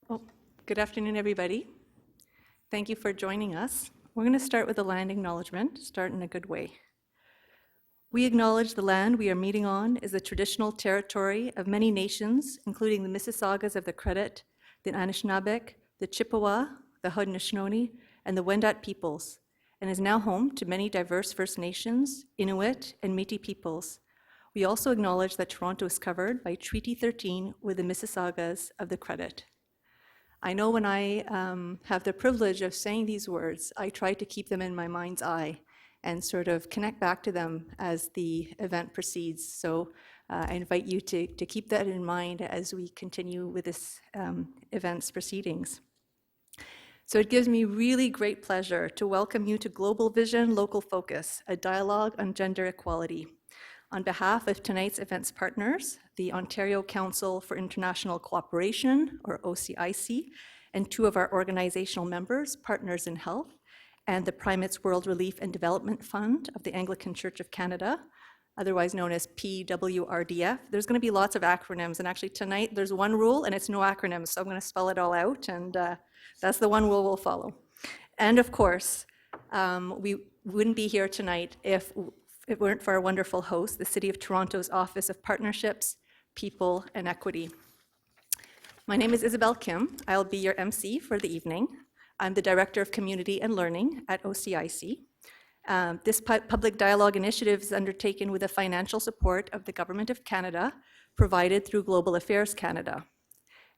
Well, good afternoon, everybody. Thank you for joining us. We're going to start with a land acknowledgement, start in a good way. We acknowledge the land we are meeting on is the traditional territory of many nations, including the Mississaugas of the Credit, the Anishinaabeg, the Chippewa, the Haudenosaunee, and the Wendat peoples, and is now home to many diverse First Nations, Inuit, and Métis peoples. We also acknowledge that Toronto is covered by Treaty 13 with the Mississaugas of the Credit. I know when I have the privilege of saying these words, I try to keep them in my mind's eye and sort of connect back to them as the event proceeds. So I invite you to keep that in mind as we continue with this event's proceedings. So it gives me really great pleasure to welcome you to Global Vision, Local Focus, a dialogue on gender equality. On behalf of tonight's event's partners, the Ontario Council for International Cooperation, or OCIC, and two of our organizational members, Partners in Health, and the Primates World Relief and Development Fund of the Anglican Church of Canada, otherwise known as PWRDF. There's going to be lots of acronyms, and actually tonight there's one rule, and it's no acronyms, so I'm going to spell it all out, and that's the one rule we'll follow. And of course, we wouldn't be here tonight if it weren't for our wonderful host, the City of Toronto's Office of Partnerships, People, and Equity. My name is Isabel Kim. I'll be your MC for the evening. I'm the Director of Community and Learning at OCIC. This public dialogue initiative is undertaken with the financial support of the Government of Canada, provided through Global Affairs Canada.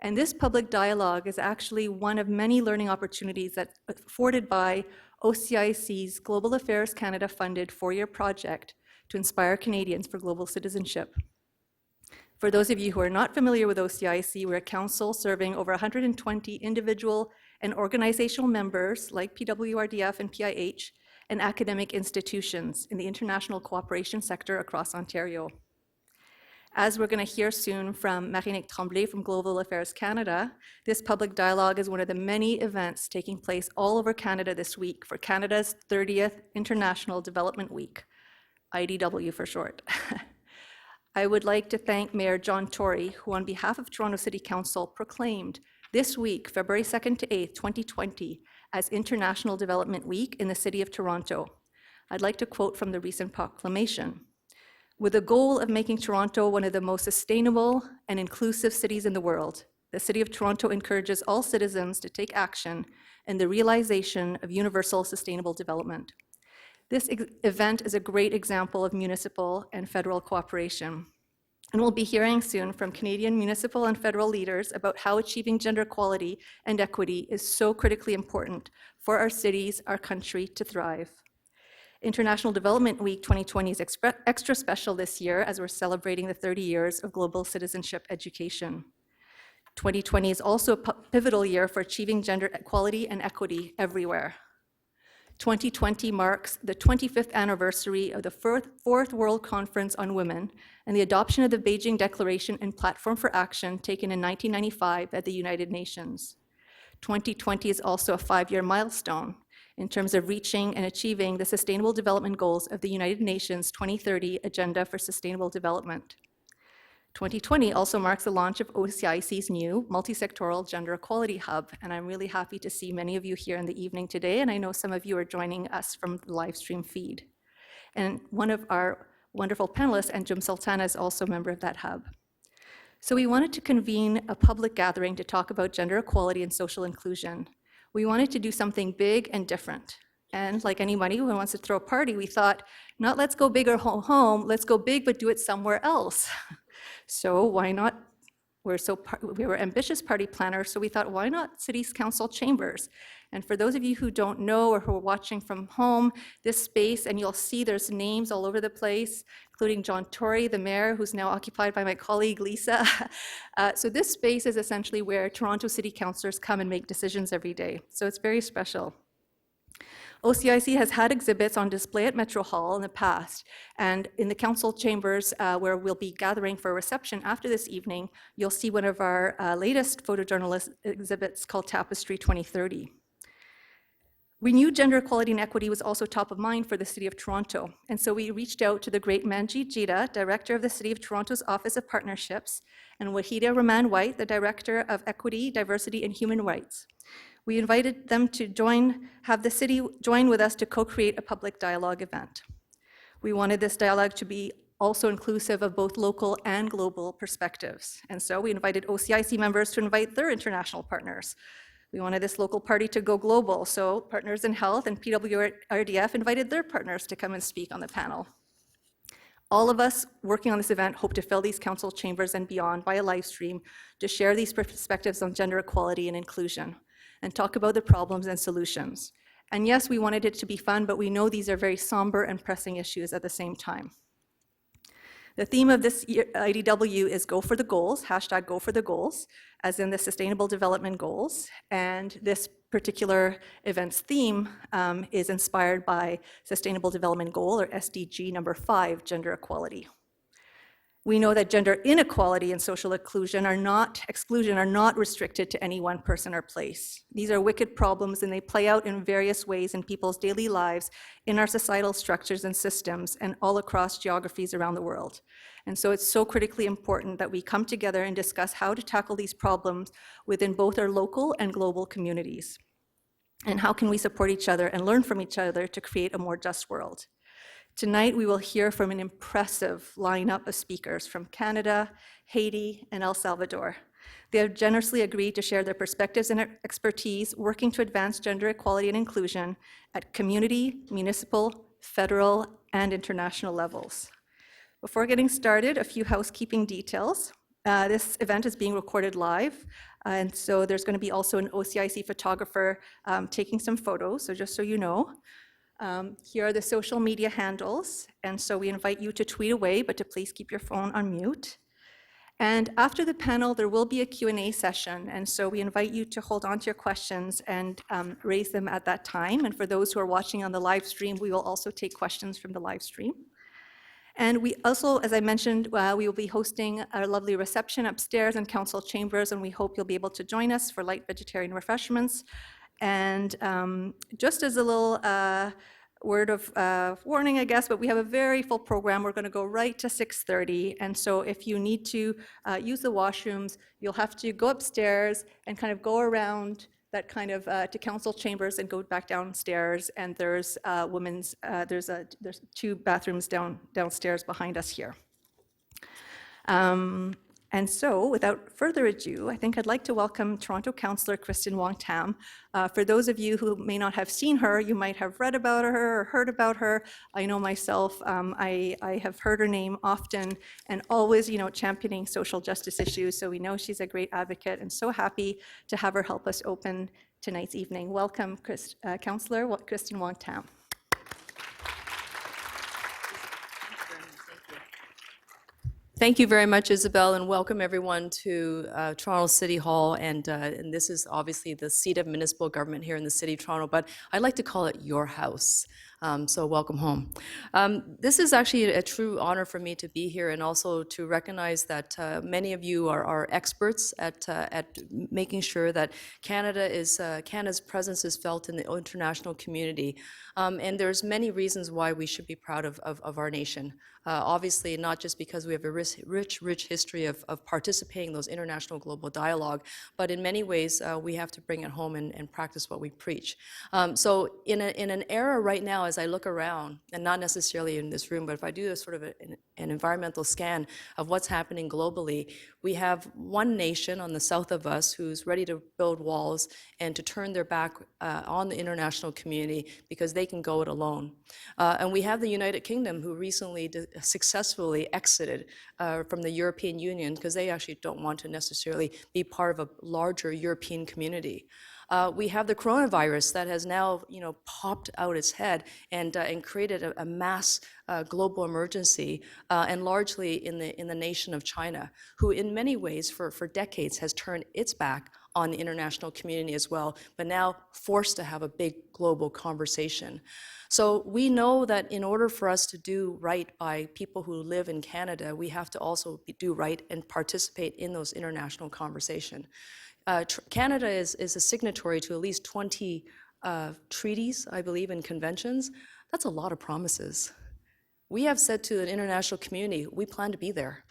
And this public dialogue is actually one of many learning opportunities that's afforded by OCIC's Global Affairs Canada funded 4-year project to inspire Canadians for global citizenship. For those of you who are not familiar with OCIC, we're a council serving over 120 individual and organizational members like PWRDF and PIH and academic institutions in the international cooperation sector across Ontario. As we're going to hear soon from Marie-Nic Tremblay from Global Affairs Canada, this public dialogue is one of the many events taking place all over Canada this week for Canada's 30th International Development Week, IDW for short. I would like to thank Mayor John Tory, who on behalf of Toronto City Council proclaimed this week, February 2nd to 8th, 2020, as International Development Week in the City of Toronto. I'd like to quote from the recent proclamation. With the goal of making Toronto one of the most sustainable and inclusive cities in the world, the City of Toronto encourages all citizens to take action in the realization of universal sustainable development. This event is a great example of municipal and federal cooperation. And we'll be hearing soon from Canadian municipal and federal leaders about how achieving gender equality and equity is so critically important for our cities, our country to thrive. International Development Week 2020 is extra special this year as we're celebrating the 30 years of global citizenship education. 2020 is also a pivotal year for achieving gender equality and equity everywhere. 2020 marks the 25th anniversary of the Fourth World Conference on Women and the adoption of the Beijing Declaration and Platform for Action taken in 1995 at the United Nations. 2020 is also a 5-year milestone in terms of reaching and achieving the Sustainable Development Goals of the United Nations 2030 Agenda for Sustainable Development. 2020 also marks the launch of OCIC's new multi-sectoral gender equality hub, and I'm really happy to see many of you here in the evening today, and I know some of you are joining us from the live stream feed. And one of our wonderful panelists, Anjum Sultana, is also a member of that hub. So we wanted to convene a public gathering to talk about gender equality and social inclusion. We wanted to do something big and different. And like anybody who wants to throw a party, we thought, not let's go big or home, let's go big, but do it somewhere else. So why not? We were ambitious party planners, so we thought, why not City Council chambers? And for those of you who don't know or who are watching from home, this space, and you'll see there's names all over the place, including John Tory, the mayor, who's now occupied by my colleague Lisa. So this space is essentially where Toronto City Councillors come and make decisions every day. So it's very special. OCIC has had exhibits on display at Metro Hall in the past, and in the council chambers where we'll be gathering for a reception after this evening, you'll see one of our latest photojournalist exhibits called Tapestry 2030. We knew gender equality and equity was also top of mind for the City of Toronto, and so we reached out to the great Manjeet Jita, Director of the City of Toronto's Office of Partnerships, and Wahida Rahman White, the Director of Equity, Diversity, and Human Rights. We invited them to have the city join with us to co-create a public dialogue event. We wanted this dialogue to be also inclusive of both local and global perspectives, and so we invited OCIC members to invite their international partners. We wanted this local party to go global, so Partners in Health and PWRDF invited their partners to come and speak on the panel. All of us working on this event hope to fill these council chambers and beyond by a live stream to share these perspectives on gender equality and inclusion and talk about the problems and solutions. And yes, we wanted it to be fun, but we know these are very somber and pressing issues at the same time. The theme of this IDW is Go for the Goals, hashtag Go for the Goals, as in the Sustainable Development Goals. And this particular event's theme is inspired by Sustainable Development Goal, or SDG number 5, gender equality. We know that gender inequality and social exclusion are not restricted to any one person or place. These are wicked problems, and they play out in various ways in people's daily lives, in our societal structures and systems, and all across geographies around the world. And so it's so critically important that we come together and discuss how to tackle these problems within both our local and global communities. And how can we support each other and learn from each other to create a more just world? Tonight, we will hear from an impressive lineup of speakers from Canada, Haiti, and El Salvador. They have generously agreed to share their perspectives and expertise working to advance gender equality and inclusion at community, municipal, federal, and international levels. Before getting started, a few housekeeping details. This event is being recorded live, and so there's going to be also an OCIC photographer taking some photos, so just so you know. Here are the social media handles, and so we invite you to tweet away, but to please keep your phone on mute. And after the panel, there will be a Q&A session, and so we invite you to hold on to your questions and raise them at that time. And for those who are watching on the live stream, we will also take questions from the live stream. And we also, as I mentioned, we will be hosting a lovely reception upstairs in council chambers, and we hope you'll be able to join us for light vegetarian refreshments. And just as a little word of warning, I guess, but we have a very full program. We're going to go right to 6:30. And so if you need to use the washrooms, you'll have to go upstairs and kind of go around that kind of to council chambers and go back downstairs. And there's there's 2 bathrooms downstairs behind us here. And so, without further ado, I think I'd like to welcome Toronto Councillor Kristyn Wong-Tam. For those of you who may not have seen her, you might have read about her or heard about her. I know myself, I have heard her name often and always, championing social justice issues. So we know she's a great advocate, and so happy to have her help us open tonight's evening. Welcome, Councillor Kristyn Wong-Tam. Thank you very much, Isabel, and welcome everyone to Toronto City Hall. And this is obviously the seat of municipal government here in the City of Toronto, but I'd like to call it your house. So welcome home. This is actually a true honor for me to be here, and also to recognize that many of you are experts at making sure that Canada's presence is felt in the international community. And there's many reasons why we should be proud of our nation. Obviously, not just because we have a rich history of participating in those international global dialogue, but in many ways, we have to bring it home and practice what we preach. So in an era right now, as I look around, and not necessarily in this room, but if I do a sort of an environmental scan of what's happening globally, we have one nation on the south of us who's ready to build walls and to turn their back on the international community because they can go it alone. And we have the United Kingdom, who recently successfully exited from the European Union because they actually don't want to necessarily be part of a larger European community. We have the coronavirus that has now, popped out its head and created a mass global emergency, and largely in the nation of China, who in many ways for decades has turned its back on the international community as well, but now forced to have a big global conversation. So we know that in order for us to do right by people who live in Canada, we have to also do right and participate in those international conversations. Canada is a signatory to at least 20 treaties, I believe, and conventions, that's a lot of promises. We have said to the international community, we plan to be there,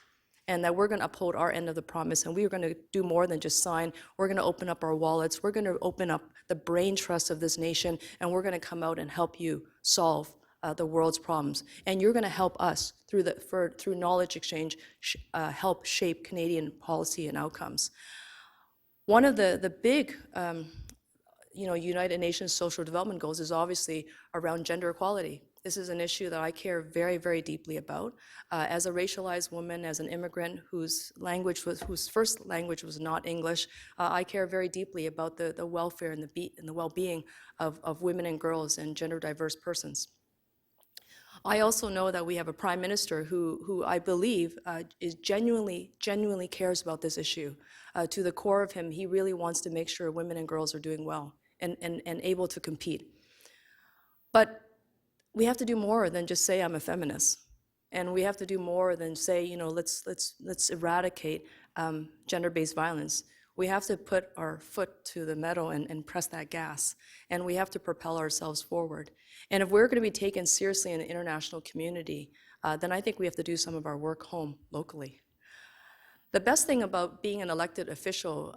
and that we're going to uphold our end of the promise, and we are going to do more than just sign. We're going to open up our wallets. We're going to open up the brain trust of this nation, and we're going to come out and help you solve the world's problems. And you're going to help us through knowledge exchange, help shape Canadian policy and outcomes. One of the big United Nations social development goals is obviously around gender equality. This is an issue that I care very, very deeply about. As a racialized woman, as an immigrant whose first language was not English, I care very deeply about the welfare and the well-being of women and girls and gender diverse persons. I also know that we have a prime minister who I believe is genuinely cares about this issue. To the core of him, he really wants to make sure women and girls are doing well and able to compete. But we have to do more than just say I'm a feminist. And we have to do more than say, let's eradicate gender-based violence. We have to put our foot to the metal and press that gas. And we have to propel ourselves forward. And if we're going to be taken seriously in the international community, then I think we have to do some of our work home locally. The best thing about being an elected official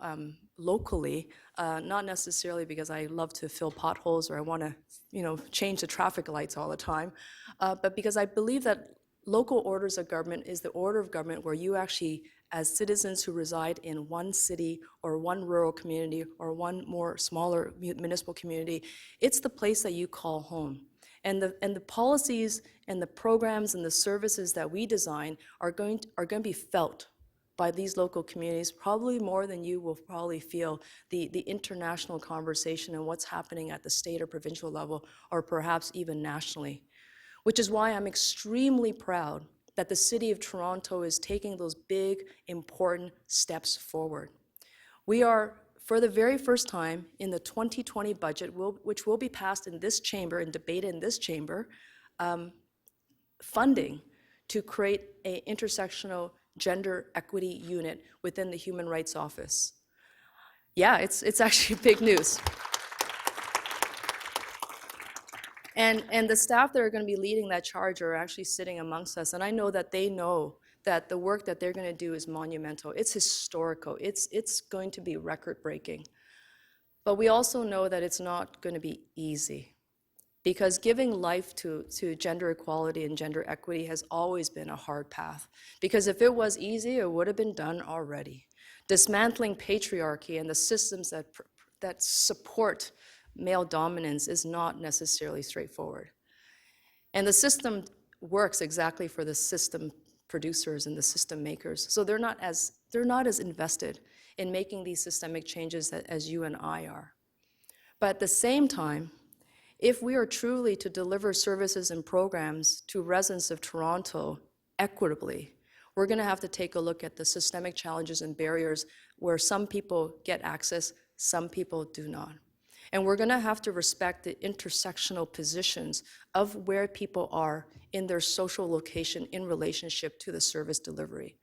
locally, not necessarily because I love to fill potholes or I want to, change the traffic lights all the time, but because I believe that local orders of government is the order of government where you actually, as citizens who reside in one city or one rural community or one more smaller municipal community, it's the place that you call home. And the policies and the programs and the services that we design are going to be felt by these local communities, probably more than you will probably feel the international conversation and what's happening at the state or provincial level, or perhaps even nationally. Which is why I'm extremely proud that the City of Toronto is taking those big, important steps forward. We are, for the very first time in the 2020 budget, which will be passed in this chamber and debated in this chamber, funding to create an intersectional gender equity unit within the Human Rights Office. Yeah, it's actually big news. And the staff that are going to be leading that charge are actually sitting amongst us, and I know that they know that the work that they're going to do is monumental. It's historical. It's going to be record-breaking. But we also know that it's not going to be easy, because giving life to gender equality and gender equity has always been a hard path. Because if it was easy, it would have been done already. Dismantling patriarchy and the systems that support male dominance is not necessarily straightforward. And the system works exactly for the system producers and the system makers. So they're not as invested in making these systemic changes as you and I are. But at the same time, if we are truly to deliver services and programs to residents of Toronto equitably, we're going to have to take a look at the systemic challenges and barriers where some people get access, some people do not. And we're going to have to respect the intersectional positions of where people are in their social location in relationship to the service delivery.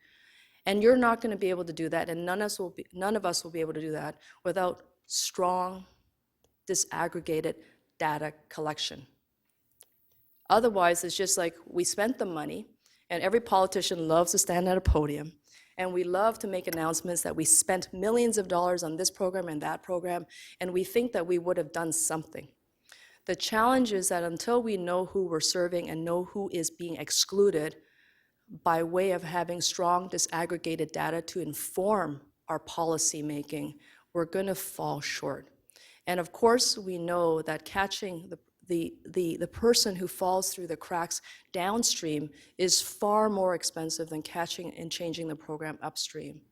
And you're not going to be able to do that, and none of us will be able to do that without strong, disaggregated data collection. Otherwise, it's just like we spent the money, and every politician loves to stand at a podium, and we love to make announcements that we spent millions of dollars on this program and that program, and we think that we would have done something. The challenge is that until we know who we're serving and know who is being excluded, by way of having strong disaggregated data to inform our policy making, we're going to fall short. And of course, we know that catching the person who falls through the cracks downstream is far more expensive than catching and changing the program upstream.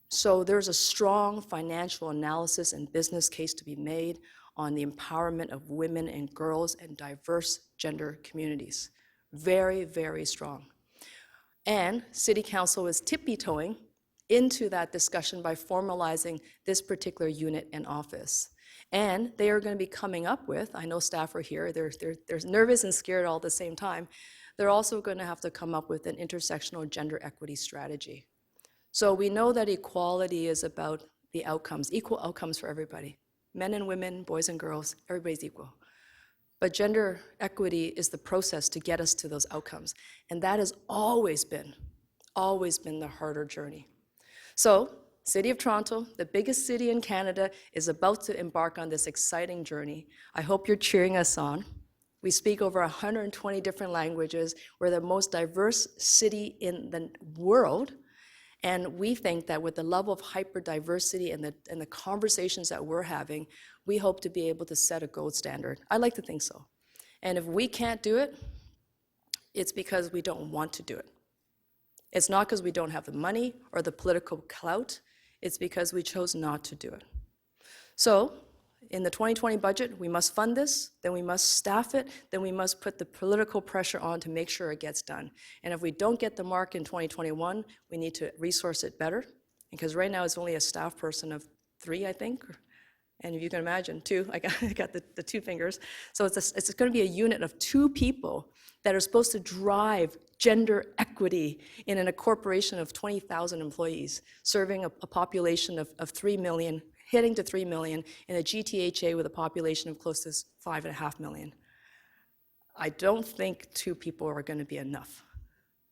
So there's a strong financial analysis and business case to be made on the empowerment of women and girls and diverse gender communities. Very, very strong. And City Council is tippy-toeing into that discussion by formalizing this particular unit and office. And they are going to be coming up with, I know staff are here, they're nervous and scared all at the same time, they're also going to have to come up with an intersectional gender equity strategy. So we know that equality is about the outcomes, equal outcomes for everybody. Men and women, boys and girls, everybody's equal. But gender equity is the process to get us to those outcomes. And that has always been the harder journey. So, City of Toronto, the biggest city in Canada, is about to embark on this exciting journey. I hope you're cheering us on. We speak over 120 different languages. We're the most diverse city in the world. And we think that with the level of hyper-diversity and the conversations that we're having, we hope to be able to set a gold standard. I like to think so. And if we can't do it, it's because we don't want to do it. It's not because we don't have the money or the political clout. It's because we chose not to do it. So, in the 2020 budget, we must fund this, then we must staff it, then we must put the political pressure on to make sure it gets done. And if we don't get the mark in 2021, we need to resource it better, because right now it's only a staff person of 3, I think, and if you can imagine, 2, I got the 2 fingers. So it's going to be a unit of 2 people that are supposed to drive gender equity in a corporation of 20,000 employees, serving a population of 3 million, heading to 3 million, in a GTHA with a population of close to 5.5 million. I don't think 2 people are going to be enough,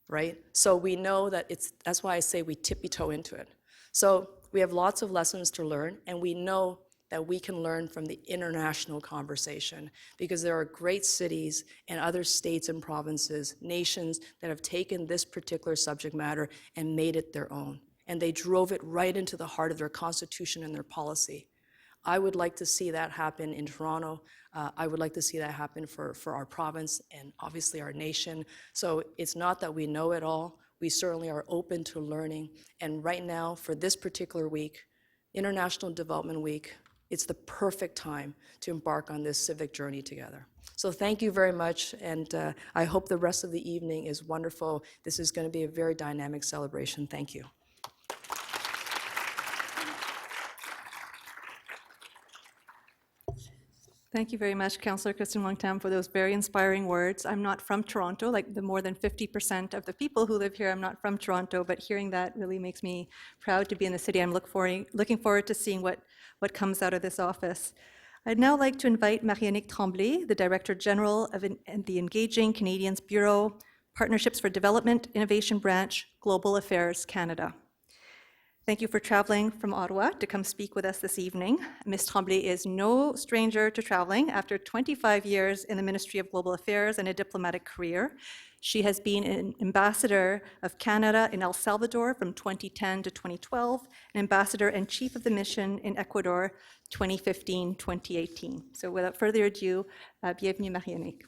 right? So we know that that's why I say we tippy-toe into it. So we have lots of lessons to learn, and we know that we can learn from the international conversation, because there are great cities and other states and provinces, nations that have taken this particular subject matter and made it their own. And they drove it right into the heart of their constitution and their policy. I would like to see that happen in Toronto. I would like to see that happen for our province and obviously our nation. So it's not that we know it all. We certainly are open to learning. And right now, for this particular week, International Development Week, it's the perfect time to embark on this civic journey together. So thank you very much, and I hope the rest of the evening is wonderful. This is going to be a very dynamic celebration. Thank you. Thank you very much, Councillor Kristyn Wong-Tam, for those very inspiring words. I'm not from Toronto, like the more than 50% of the people who live here, I'm not from Toronto, but hearing that really makes me proud to be in the city. I'm looking forward to seeing what comes out of this office. I'd now like to invite Marie-Annick Tremblay, the Director General of the Engaging Canadians Bureau, Partnerships for Development, Innovation Branch, Global Affairs Canada. Thank you for traveling from Ottawa to come speak with us this evening. Ms. Tremblay is no stranger to traveling. After 25 years in the Ministry of Global Affairs and a diplomatic career, she has been an ambassador of Canada in El Salvador from 2010 to 2012, an ambassador and chief of the mission in Ecuador 2015-2018. So without further ado, bienvenue Marie-Annick.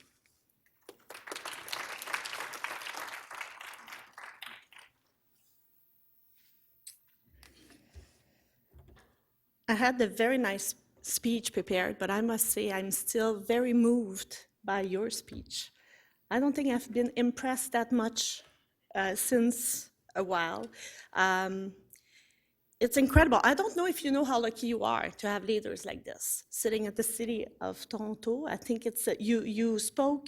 I had a very nice speech prepared, but I must say I'm still very moved by your speech. I don't think I've been impressed that much since a while. It's incredible. I don't know if you know how lucky you are to have leaders like this sitting at the City of Toronto. I think it's you spoke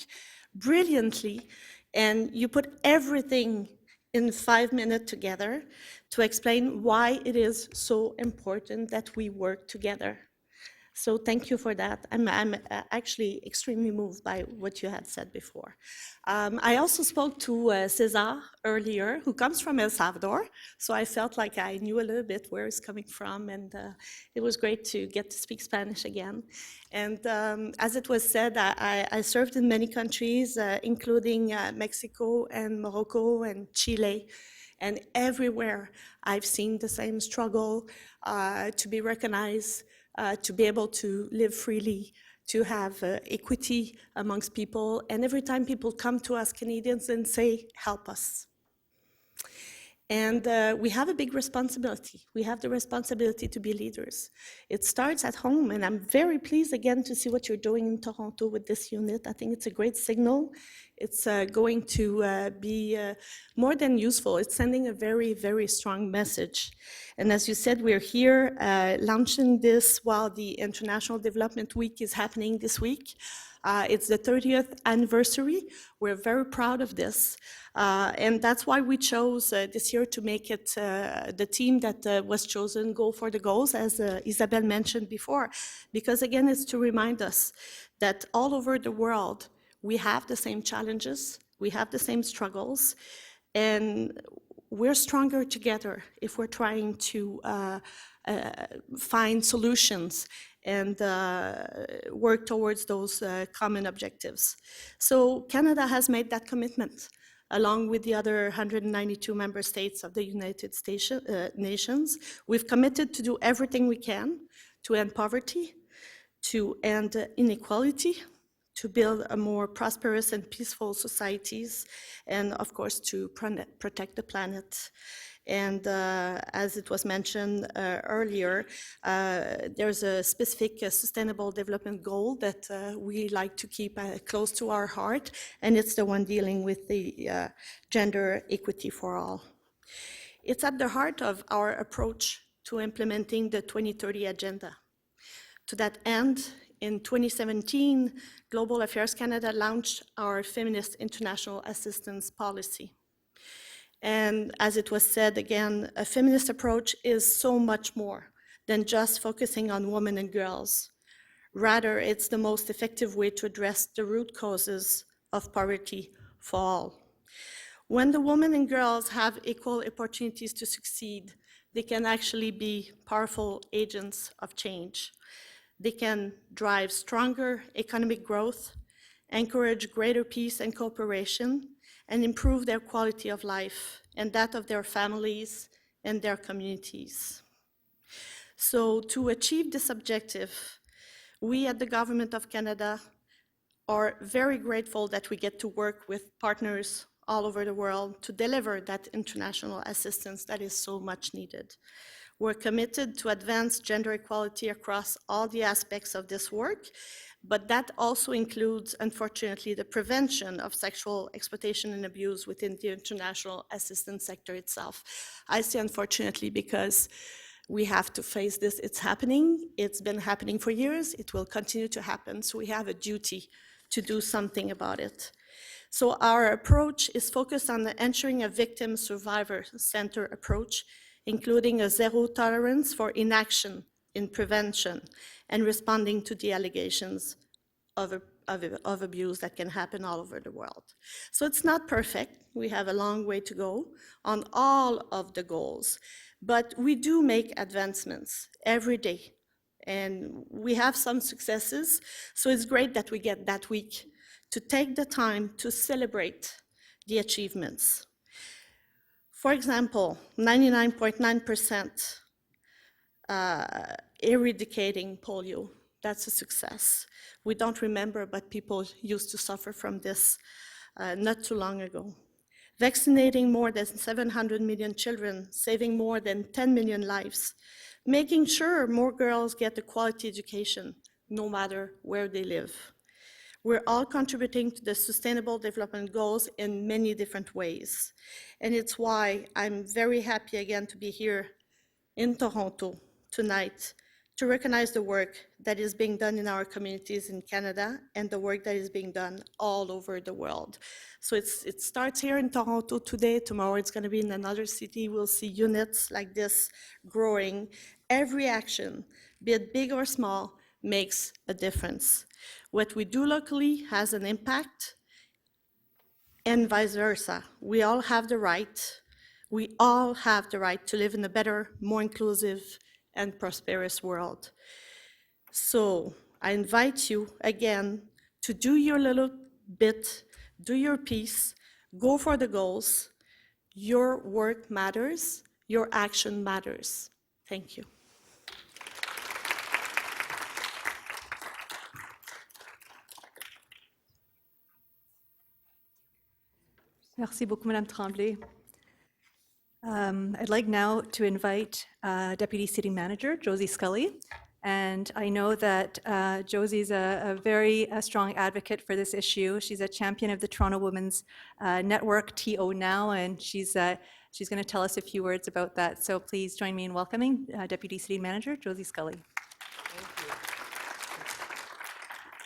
brilliantly, and you put everything in 5 minutes together to explain why it is so important that we work together. So thank you for that. I'm actually extremely moved by what you had said before. I also spoke to Cesar earlier, who comes from El Salvador, so I felt like I knew a little bit where he's coming from, and it was great to get to speak Spanish again. And as it was said, I served in many countries, including Mexico and Morocco and Chile, and everywhere I've seen the same struggle to be recognized, to be able to live freely, to have equity amongst people. And every time people come to us Canadians and say, help us. And we have a big responsibility. We have the responsibility to be leaders. It starts at home, and I'm very pleased again to see what you're doing in Toronto with this unit. I think it's a great signal. It's going to be more than useful. It's sending a very, very strong message. And as you said, we're here launching this while the International Development Week is happening this week. It's the 30th anniversary. We're very proud of this. And that's why we chose this year to make it the team that was chosen Go for the Goals, as Isabel mentioned before. Because again, it's to remind us that all over the world, we have the same challenges, we have the same struggles, and we're stronger together if we're trying to find solutions and work towards those common objectives. So Canada has made that commitment, along with the other 192 member states of the United Nations. We've committed to do everything we can to end poverty, to end inequality, to build a more prosperous and peaceful societies, and of course to protect the planet. And as it was mentioned earlier, there's a specific sustainable development goal that we like to keep close to our heart, and it's the one dealing with the gender equity for all. It's at the heart of our approach to implementing the 2030 agenda. To that end, in 2017, Global Affairs Canada launched our Feminist International Assistance Policy. And as it was said again, a feminist approach is so much more than just focusing on women and girls. Rather, it's the most effective way to address the root causes of poverty for all. When the women and girls have equal opportunities to succeed, they can actually be powerful agents of change. They can drive stronger economic growth, encourage greater peace and cooperation, and improve their quality of life and that of their families and their communities. So to achieve this objective, we at the Government of Canada are very grateful that we get to work with partners all over the world to deliver that international assistance that is so much needed. We're committed to advance gender equality across all the aspects of this work, but that also includes, unfortunately, the prevention of sexual exploitation and abuse within the international assistance sector itself. I say unfortunately because we have to face this. It's happening. It's been happening for years. It will continue to happen. So we have a duty to do something about it. So our approach is focused on ensuring a victim survivor-centered approach, including a zero tolerance for inaction in prevention and responding to the allegations of abuse that can happen all over the world. So it's not perfect. We have a long way to go on all of the goals, but we do make advancements every day. And we have some successes, so it's great that we get that week to take the time to celebrate the achievements. For example, 99.9% eradicating polio. That's a success. We don't remember, but people used to suffer from this not too long ago. Vaccinating more than 700 million children, saving more than 10 million lives, making sure more girls get a quality education, no matter where they live. We're all contributing to the Sustainable Development Goals in many different ways. And it's why I'm very happy again to be here in Toronto tonight to recognize the work that is being done in our communities in Canada and the work that is being done all over the world. So it starts here in Toronto today. Tomorrow it's going to be in another city. We'll see units like this growing. Every action, be it big or small, makes a difference. What we do locally has an impact, and vice versa. We all have the right to live in a better, more inclusive, and prosperous world. So I invite you again to do your little bit, do your piece, go for the goals. Your work matters, your action matters. Thank you. Merci beaucoup, Madame Tremblay. I'd like now to invite Deputy City Manager Josie Scully. And I know that Josie's a very strong advocate for this issue. She's a champion of the Toronto Women's Network, TO Now, and she's going to tell us a few words about that. So please join me in welcoming Deputy City Manager Josie Scully.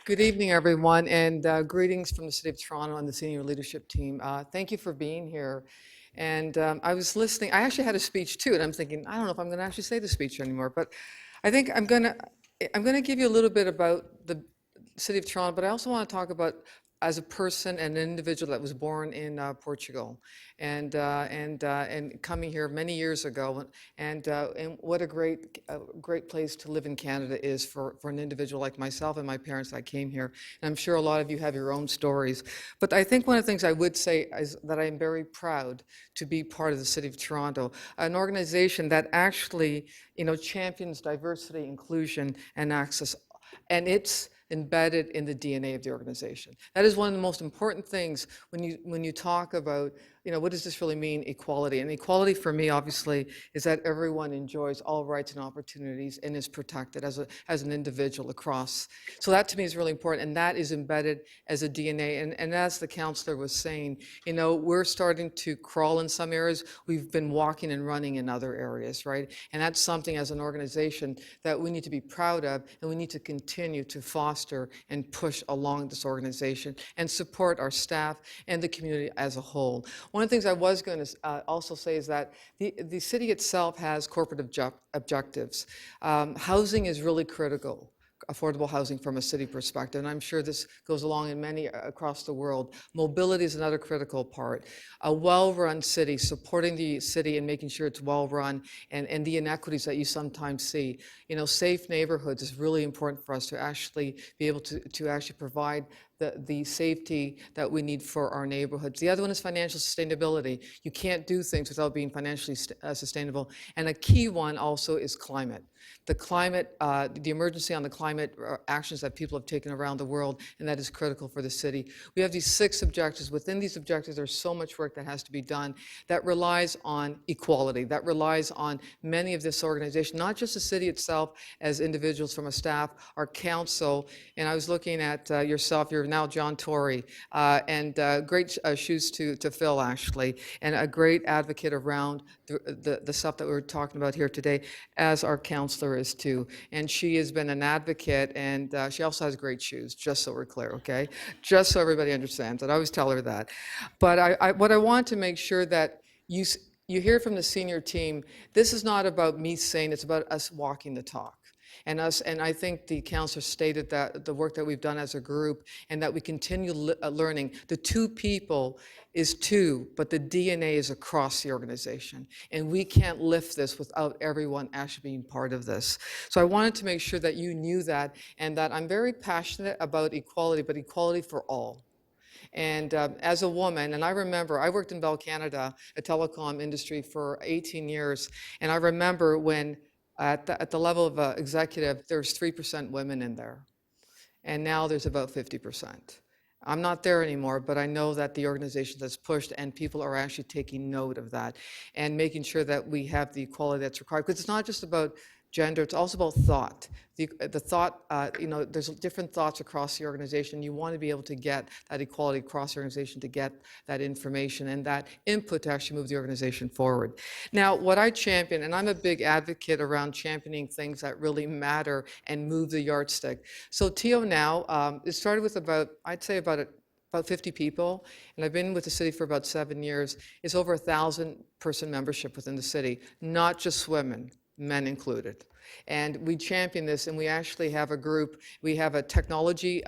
Good evening, everyone, and greetings from the City of Toronto and the senior leadership team. Thank you for being here. And I was listening. I actually had a speech too, and I'm thinking, I don't know if I'm going to actually say the speech anymore, but I think I'm going to give you a little bit about the City of Toronto, but I also want to talk about as a person and an individual that was born in Portugal and coming here many years ago, and what a great place to live in Canada is for an individual like myself and my parents that came here. And I'm sure a lot of you have your own stories. But I think one of the things I would say is that I am very proud to be part of the City of Toronto, an organization that actually, champions diversity, inclusion, and access. And it's embedded in the DNA of the organization. That is one of the most important things when you talk about, what does this really mean, equality? And equality for me, obviously, is that everyone enjoys all rights and opportunities and is protected as an individual across. So that to me is really important, and that is embedded as a DNA. And as the councillor was saying, we're starting to crawl in some areas. We've been walking and running in other areas, right? And that's something as an organization that we need to be proud of, and we need to continue to foster and push along this organization and support our staff and the community as a whole. One of the things I was going to also say is that the city itself has corporate objectives. Housing is really critical. Affordable housing from a city perspective, and I'm sure this goes along in many across the world. Mobility is another critical part. A well-run city, supporting the city and making sure it's well-run, and the inequities that you sometimes see. Safe neighborhoods is really important for us to actually be able to actually provide the safety that we need for our neighborhoods. The other one is financial sustainability. You can't do things without being financially sustainable. And a key one also is climate. The climate, the emergency on the climate actions that people have taken around the world, and that is critical for the city. We have these 6 objectives. Within these objectives, there's so much work that has to be done that relies on equality, that relies on many of this organization, not just the city itself as individuals from a staff, our council, and I was looking at yourself, you're now John Tory, and great shoes to fill, actually, and a great advocate around the stuff that we're talking about here today, as our councillor is too. And she has been an advocate, and she also has great shoes, just so we're clear, okay? Just so everybody understands, and I always tell her that. But what I want to make sure that you hear from the senior team, this is not about me saying, it's about us walking the talk. And I think the councillor stated that the work that we've done as a group, and that we continue learning. The 2 people is 2, but the DNA is across the organization. And we can't lift this without everyone actually being part of this. So I wanted to make sure that you knew that, and that I'm very passionate about equality, but equality for all. And as a woman, and I remember, I worked in Bell Canada, a telecom industry, for 18 years, and I remember when at the level of executive, there's 3% women in there. And now there's about 50%. I'm not there anymore, but I know that the organization has pushed, and people are actually taking note of that and making sure that we have the equality that's required. Because it's not just about gender, it's also about thought. The thought, there's different thoughts across the organization. You want to be able to get that equality across the organization, to get that information and that input to actually move the organization forward. Now, what I champion, and I'm a big advocate around championing things that really matter and move the yardstick. So TO now, it started with about 50 people, and I've been with the city for about 7 years. It's over 1,000-person membership within the city, not just women, men included. And we champion this, and we actually have a group. We have a technology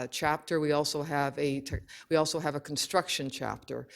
chapter. We also have a construction chapter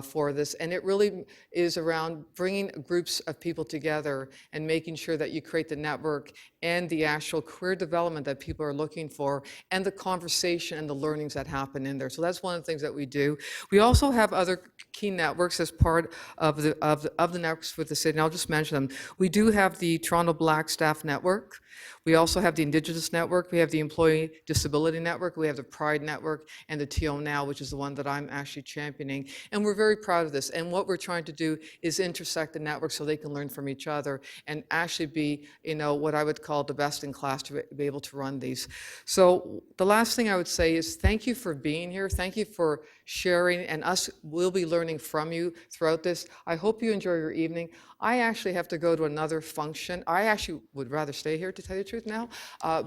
for this, and it really is around bringing groups of people together and making sure that you create the network and the actual career development that people are looking for, and the conversation and the learnings that happen in there. So that's one of the things that we do. We also have other key networks as part of the networks with the city, and I'll just mention them. We do have the Toronto Black Staff Network. We also have the Indigenous Network. We have the Employee Disability Network. We have the Pride Network, and the TO Now, which is the one that I'm actually championing. And we're very proud of this. And what we're trying to do is intersect the networks so they can learn from each other and actually be, what I would call the best in class to be able to run these. So the last thing I would say is thank you for being here. Thank you for sharing, and us will be learning from you throughout this. I hope you enjoy your evening. I actually have to go to another function. I actually would rather stay here, to tell you the truth now,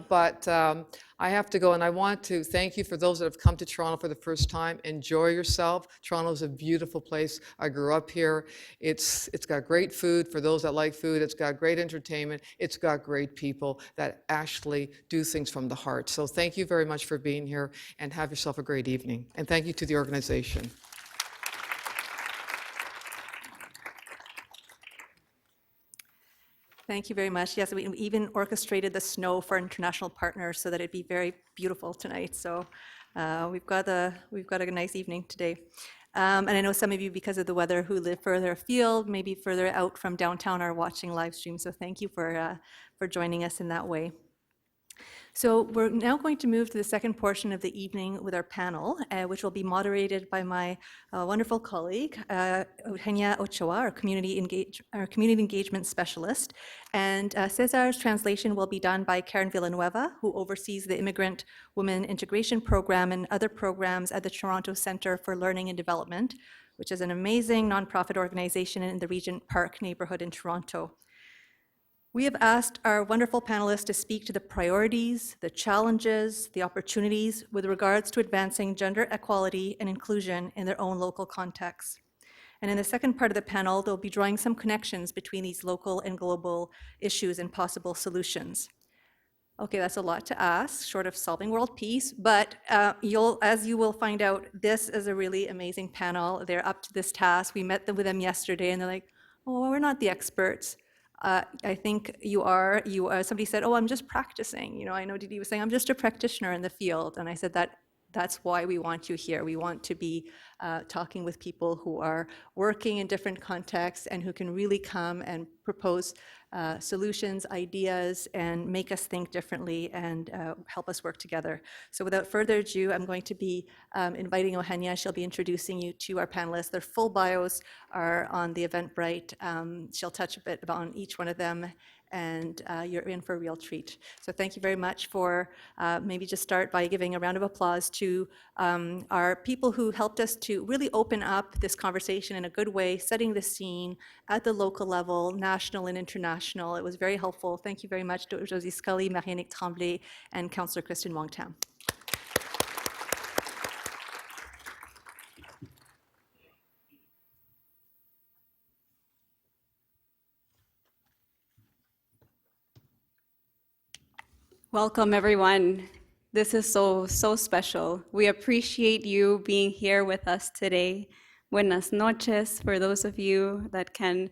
but I have to go, and I want to thank you for those that have come to Toronto for the first time. Enjoy yourself. Toronto is a beautiful place. I grew up here. It's got great food for those that like food. It's got great entertainment. It's got great people that actually do things from the heart. So thank you very much for being here, and have yourself a great evening. And thank you to the organization. Thank you very much. Yes, we even orchestrated the snow for international partners so that it'd be very beautiful tonight. So we've got a nice evening today. And I know some of you, because of the weather, who live further afield, maybe further out from downtown, are watching live stream. So thank you for joining us in that way. So we're now going to move to the second portion of the evening with our panel, which will be moderated by my wonderful colleague, Eugenia Ochoa, our community engagement specialist. And Cesar's translation will be done by Karen Villanueva, who oversees the Immigrant Women Integration Program and other programs at the Toronto Centre for Learning and Development, which is an amazing nonprofit organization in the Regent Park neighborhood in Toronto. We have asked our wonderful panelists to speak to the priorities, the challenges, the opportunities with regards to advancing gender equality and inclusion in their own local contexts. And in the second part of the panel, they'll be drawing some connections between these local and global issues and possible solutions. Okay, that's a lot to ask, short of solving world peace, but as you will find out, this is a really amazing panel. They're up to this task. We met with them yesterday, and they're like, oh, we're not the experts. I think you are. Somebody said, oh, I'm just practicing. You know, I know Didi was saying, I'm just a practitioner in the field. And I said, that's why we want you here. We want to be talking with people who are working in different contexts and who can really come and propose solutions, ideas, and make us think differently and help us work together. So without further ado, I'm going to be inviting Eugenia. She'll be introducing you to our panelists. Their full bios are on the Eventbrite. She'll touch a bit on each one of them, and you're in for a real treat. So thank you very much for maybe just start by giving a round of applause to our people who helped us to really open up this conversation in a good way, setting the scene at the local level, national and international. It was very helpful. Thank you very much to Josie Scully, Marianne Tremblay, and Councillor Kristyn Wong-Tam. Welcome, everyone. This is so special. We appreciate you being here with us today. Buenas noches for those of you that can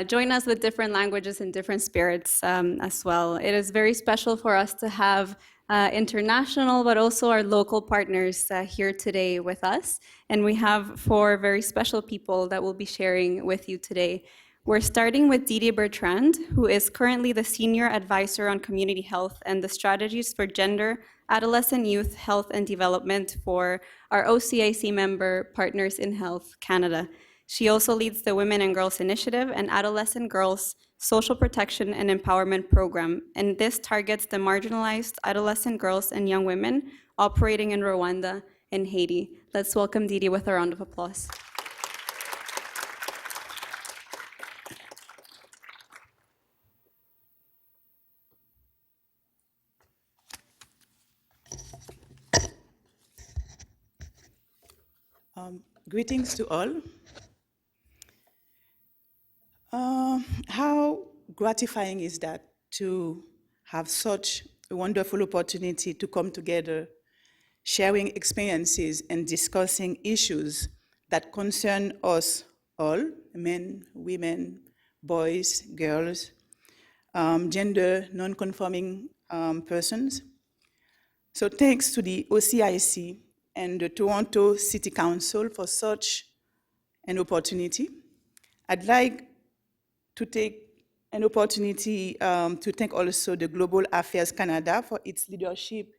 join us with different languages and different spirits as well. It is very special for us to have international, but also our local partners here today with us. And we have 4 very special people that we'll be sharing with you today. We're starting with Didier Bertrand, who is currently the Senior Advisor on Community Health and the Strategies for Gender, Adolescent Youth Health and Development for our OCIC member Partners in Health Canada. She also leads the Women and Girls Initiative and Adolescent Girls Social Protection and Empowerment Program, and this targets the marginalized adolescent girls and young women operating in Rwanda and Haiti. Let's welcome Didier with a round of applause. Greetings to all. How gratifying is that to have such a wonderful opportunity to come together, sharing experiences and discussing issues that concern us all, men, women, boys, girls, gender non-conforming persons. So thanks to the OCIC and the Toronto City Council for such an opportunity. I'd like to take an opportunity to thank also the Global Affairs Canada for its leadership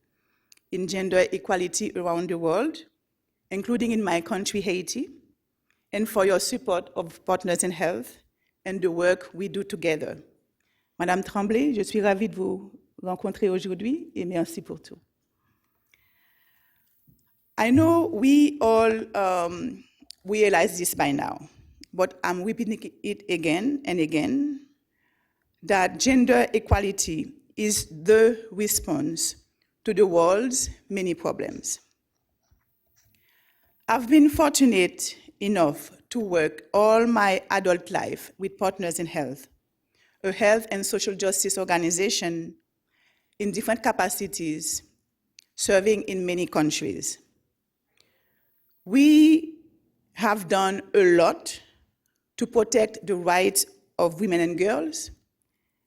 in gender equality around the world, including in my country, Haiti, and for your support of Partners in Health and the work we do together. Madame Tremblay, je suis ravie de vous rencontrer aujourd'hui et merci pour tout. I know we all realize this by now, but I'm repeating it again and again, that gender equality is the response to the world's many problems. I've been fortunate enough to work all my adult life with Partners in Health, a health and social justice organization in different capacities, serving in many countries. We have done a lot to protect the rights of women and girls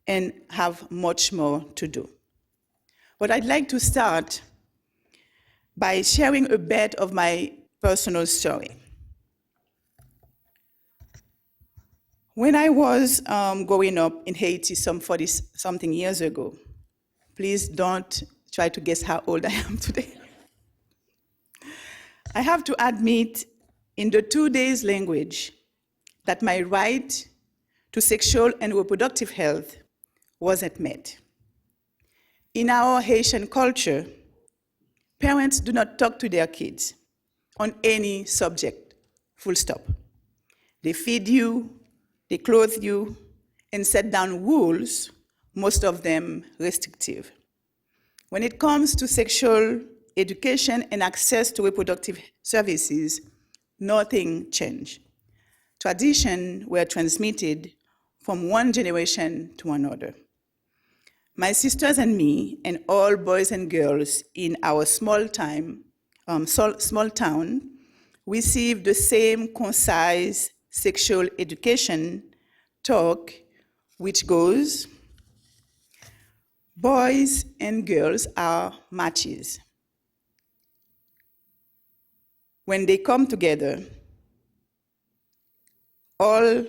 and have much more to do. But I'd like to start by sharing a bit of my personal story. When I was growing up in Haiti some 40-something years ago, please don't try to guess how old I am today. I have to admit, in the 2 days language, that my right to sexual and reproductive health wasn't met. In our Haitian culture, parents do not talk to their kids on any subject, full stop. They feed you, they clothe you, and set down rules, most of them restrictive. When it comes to sexual education and access to reproductive services, nothing changed. Traditions were transmitted from one generation to another. My sisters and me, and all boys and girls in our small town, received the same concise sexual education talk, which goes, boys and girls are matches. When they come together, all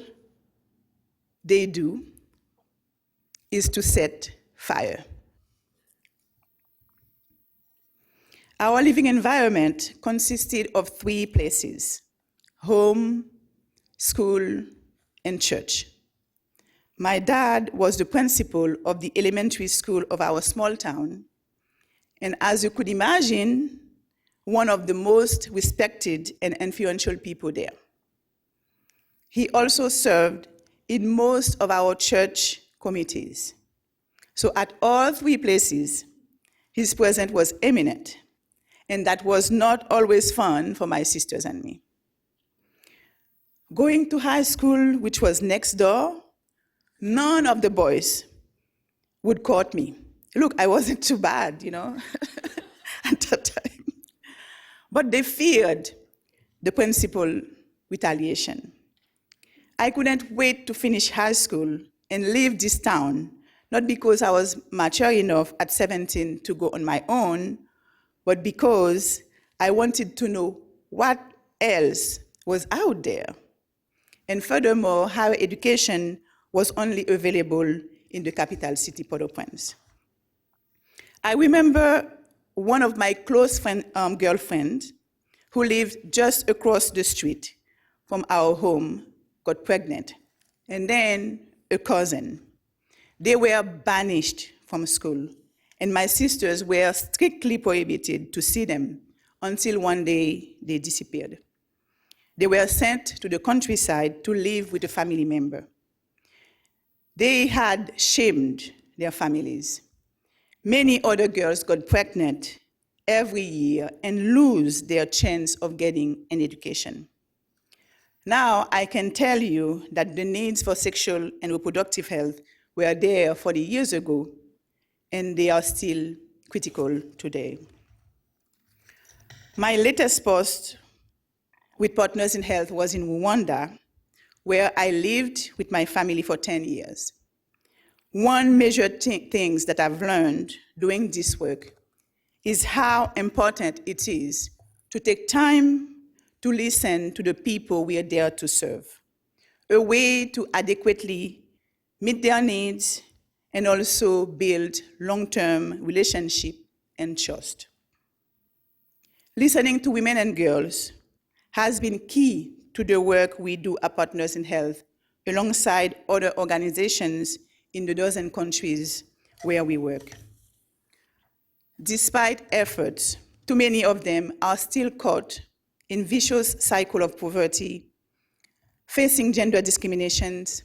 they do is to set fire. Our living environment consisted of 3 places: home, school, and church. My dad was the principal of the elementary school of our small town, and as you could imagine, one of the most respected and influential people there. He also served in most of our church committees. So at all 3 places, his presence was eminent, and that was not always fun for my sisters and me. Going to high school, which was next door, none of the boys would court me. Look, I wasn't too bad, at that time. But they feared the principal retaliation. I couldn't wait to finish high school and leave this town, not because I was mature enough at 17 to go on my own, but because I wanted to know what else was out there. And furthermore, higher education was only available in the capital city, Port-au-Prince. I remember one of my close girlfriends who lived just across the street from our home got pregnant, and then a cousin. They were banished from school, and my sisters were strictly prohibited to see them until one day they disappeared. They were sent to the countryside to live with a family member. They had shamed their families. Many other girls got pregnant every year and lose their chance of getting an education. Now, I can tell you that the needs for sexual and reproductive health were there 40 years ago, and they are still critical today. My latest post with Partners in Health was in Rwanda, where I lived with my family for 10 years. One major thing that I've learned doing this work is how important it is to take time to listen to the people we are there to serve, a way to adequately meet their needs and also build long-term relationship and trust. Listening to women and girls has been key to the work we do at Partners in Health alongside other organizations in the dozen countries where we work. Despite efforts, too many of them are still caught in vicious cycle of poverty, facing gender discriminations,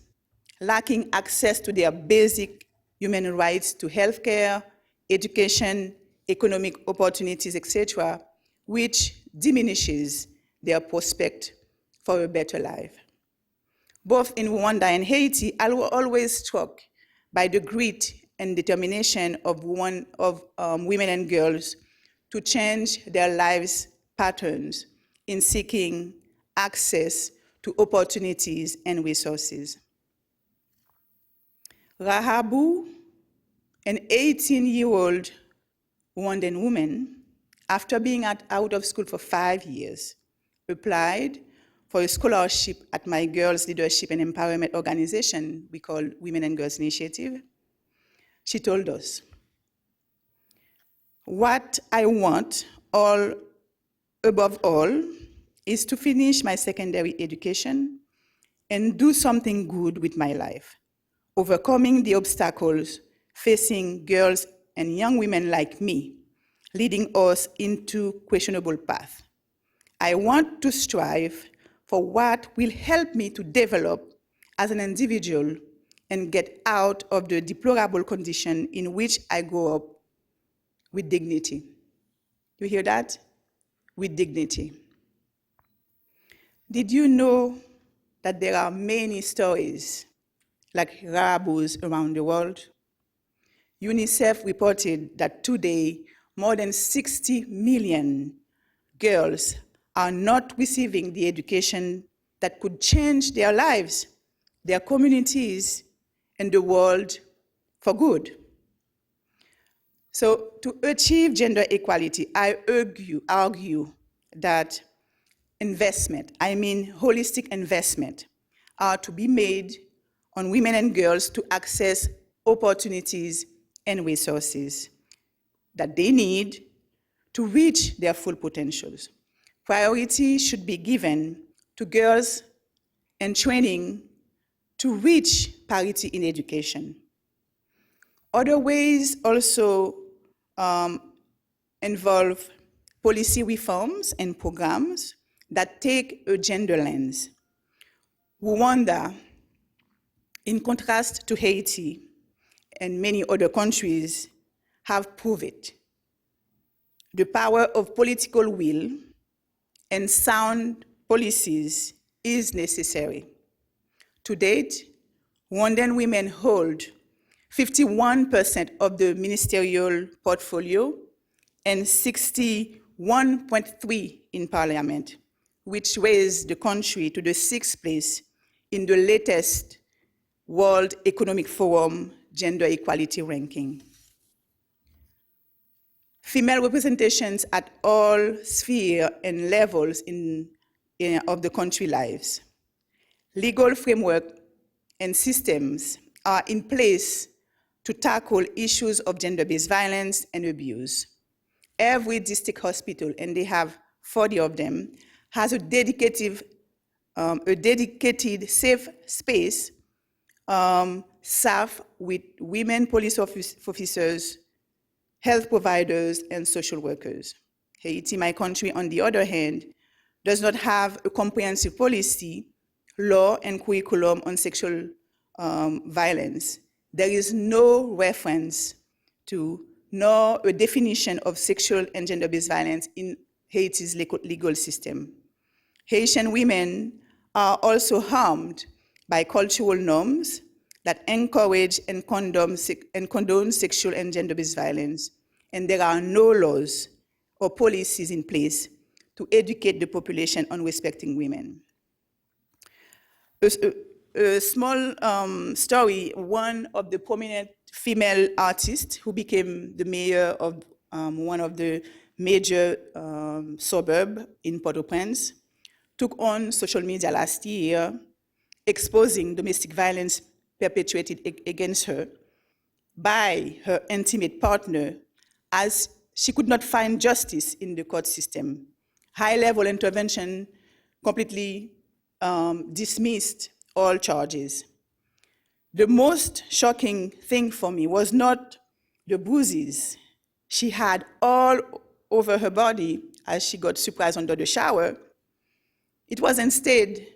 lacking access to their basic human rights to healthcare, education, economic opportunities, etc., which diminishes their prospect for a better life. Both in Rwanda and Haiti, I was always struck by the grit and determination of women and girls to change their lives patterns in seeking access to opportunities and resources. Rahabu, an 18-year-old Rwandan woman, after being out of school for 5 years, applied for a scholarship at my girls' leadership and empowerment organization we call Women and Girls Initiative. She told us, "What I want above all is to finish my secondary education and do something good with my life, overcoming the obstacles facing girls and young women like me, leading us into questionable paths. I want to strive for what will help me to develop as an individual and get out of the deplorable condition in which I grew up with dignity." You hear that? With dignity. Did you know that there are many stories like Rahabu's around the world? UNICEF reported that today, more than 60 million girls are not receiving the education that could change their lives, their communities, and the world for good. So to achieve gender equality, I argue that holistic investment, are to be made on women and girls to access opportunities and resources that they need to reach their full potentials. Priority should be given to girls and training to reach parity in education. Other ways also involve policy reforms and programs that take a gender lens. Rwanda, in contrast to Haiti and many other countries, have proved it. The power of political will and sound policies is necessary. To date, Rwandan women hold 51% of the ministerial portfolio and 61.3% in parliament, which raised the country to the 6th place in the latest World Economic Forum Gender Equality Ranking. Female representations at all spheres and levels of the country lives. Legal framework and systems are in place to tackle issues of gender-based violence and abuse. Every district hospital, and they have 40 of them, has a dedicated safe space staffed with women police officers, health providers, and social workers. Haiti, my country, on the other hand, does not have a comprehensive policy, law, and curriculum on sexual violence. There is no reference to, nor a definition of sexual and gender-based violence in Haiti's legal system. Haitian women are also harmed by cultural norms that encourage and condone sexual and gender-based violence, and there are no laws or policies in place to educate the population on respecting women. A small story, one of the prominent female artists who became the mayor of one of the major suburbs in Port-au-Prince took on social media last year, exposing domestic violence perpetrated against her by her intimate partner, as she could not find justice in the court system. High-level intervention completely dismissed all charges. The most shocking thing for me was not the bruises she had all over her body as she got surprised under the shower. It was instead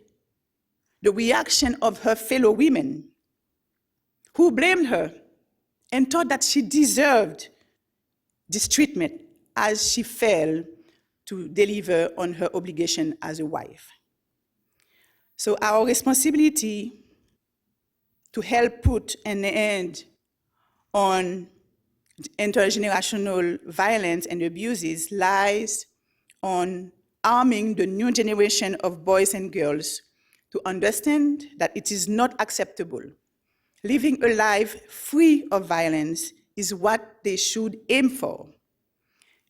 the reaction of her fellow women who blamed her and thought that she deserved this treatment as she failed to deliver on her obligation as a wife. So our responsibility to help put an end on intergenerational violence and abuses lies on arming the new generation of boys and girls to understand that it is not acceptable. Living a life free of violence is what they should aim for.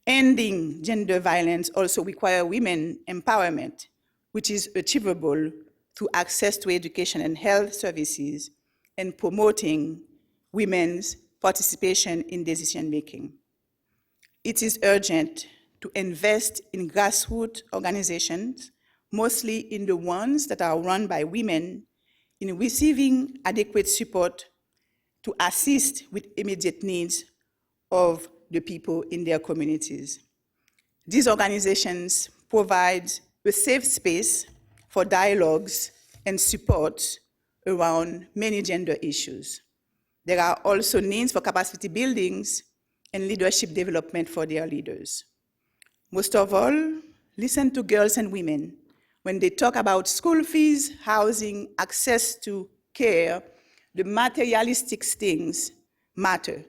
Ending gender violence also requires women empowerment, which is achievable through access to education and health services and promoting women's participation in decision-making. It is urgent to invest in grassroots organizations, mostly in the ones that are run by women, in receiving adequate support to assist with immediate needs of the people in their communities. These organizations provide a safe space for dialogues and support around many gender issues. There are also needs for capacity buildings and leadership development for their leaders. Most of all, listen to girls and women. When they talk about school fees, housing, access to care, the materialistic things matter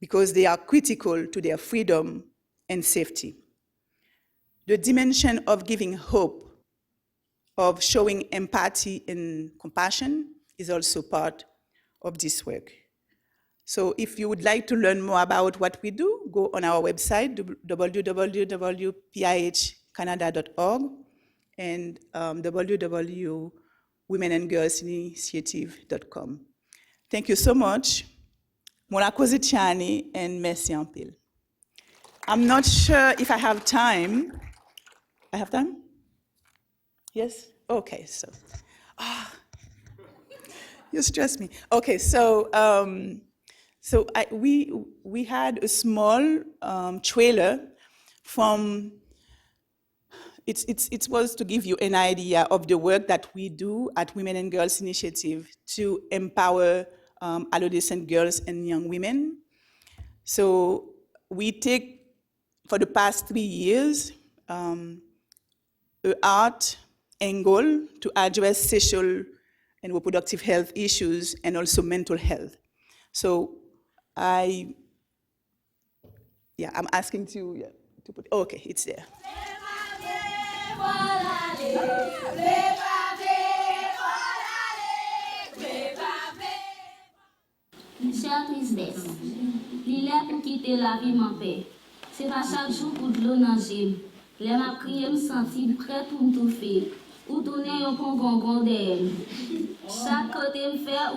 because they are critical to their freedom and safety. The dimension of giving hope, of showing empathy and compassion is also part of this work. So if you would like to learn more about what we do, go on our website, www.pihcanada.org and www.womenandgirlsinitiative.com. Thank you so much. Mona Kozitiani and merci en pile. I'm not sure if I have time. I have time? Yes? Okay, so. You stress me. Okay, so we had a small trailer from, it was to give you an idea of the work that we do at Women and Girls Initiative to empower adolescent girls and young women. So we take, for the past 3 years, an art angle to address sexual and reproductive health issues and also mental health. So I'm asking to put, okay, it's there. Chère tristesse, il est pour quitter la vie en paix. C'est pas chaque jour pour de l'eau dans le les m'a crié me sentir prêt pour me tout faire. Ou tourner un gongon derrière. Chaque côté me fait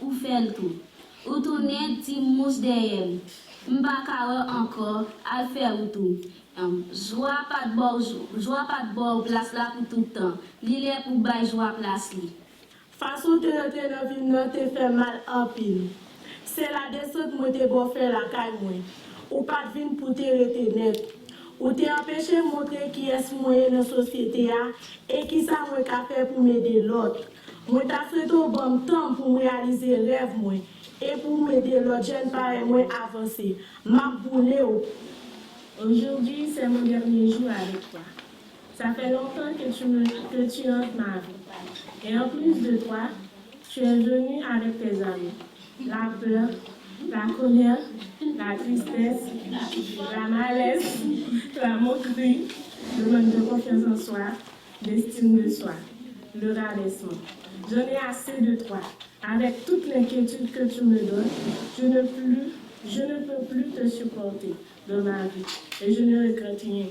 ou fait le tout. Ou tourner petit mousse derrière. M'pas encore à faire tout. Joie pas de bord place là pour tout le temps. Il est pour bailler joie place li. Façon de notre vie non te fait mal en pile. C'est la descente moi te bon faire la caille moi. Ou pas de vin pour te rete net. Ou te empêcher montrer qui est moi dans société et qui ça moi qu'a fait pour m'aider l'autre. Moi t'a fait un bon temps pour réaliser rêve moi et pour m'aider l'autre jeune pareil moi avancer. M'a boulé. Aujourd'hui, c'est mon dernier jour avec toi. Ça fait longtemps que tu entres ma vie. Et en plus de toi, tu es venu avec tes amis. La peur, la colère, la tristesse, la malaise, la moquerie, le manque de confiance en soi, l'estime de soi, le rabaissement. J'en ai assez de toi. Avec toute l'inquiétude que tu me donnes, je ne peux plus te supporter dans ma vie. Et je ne regrette rien.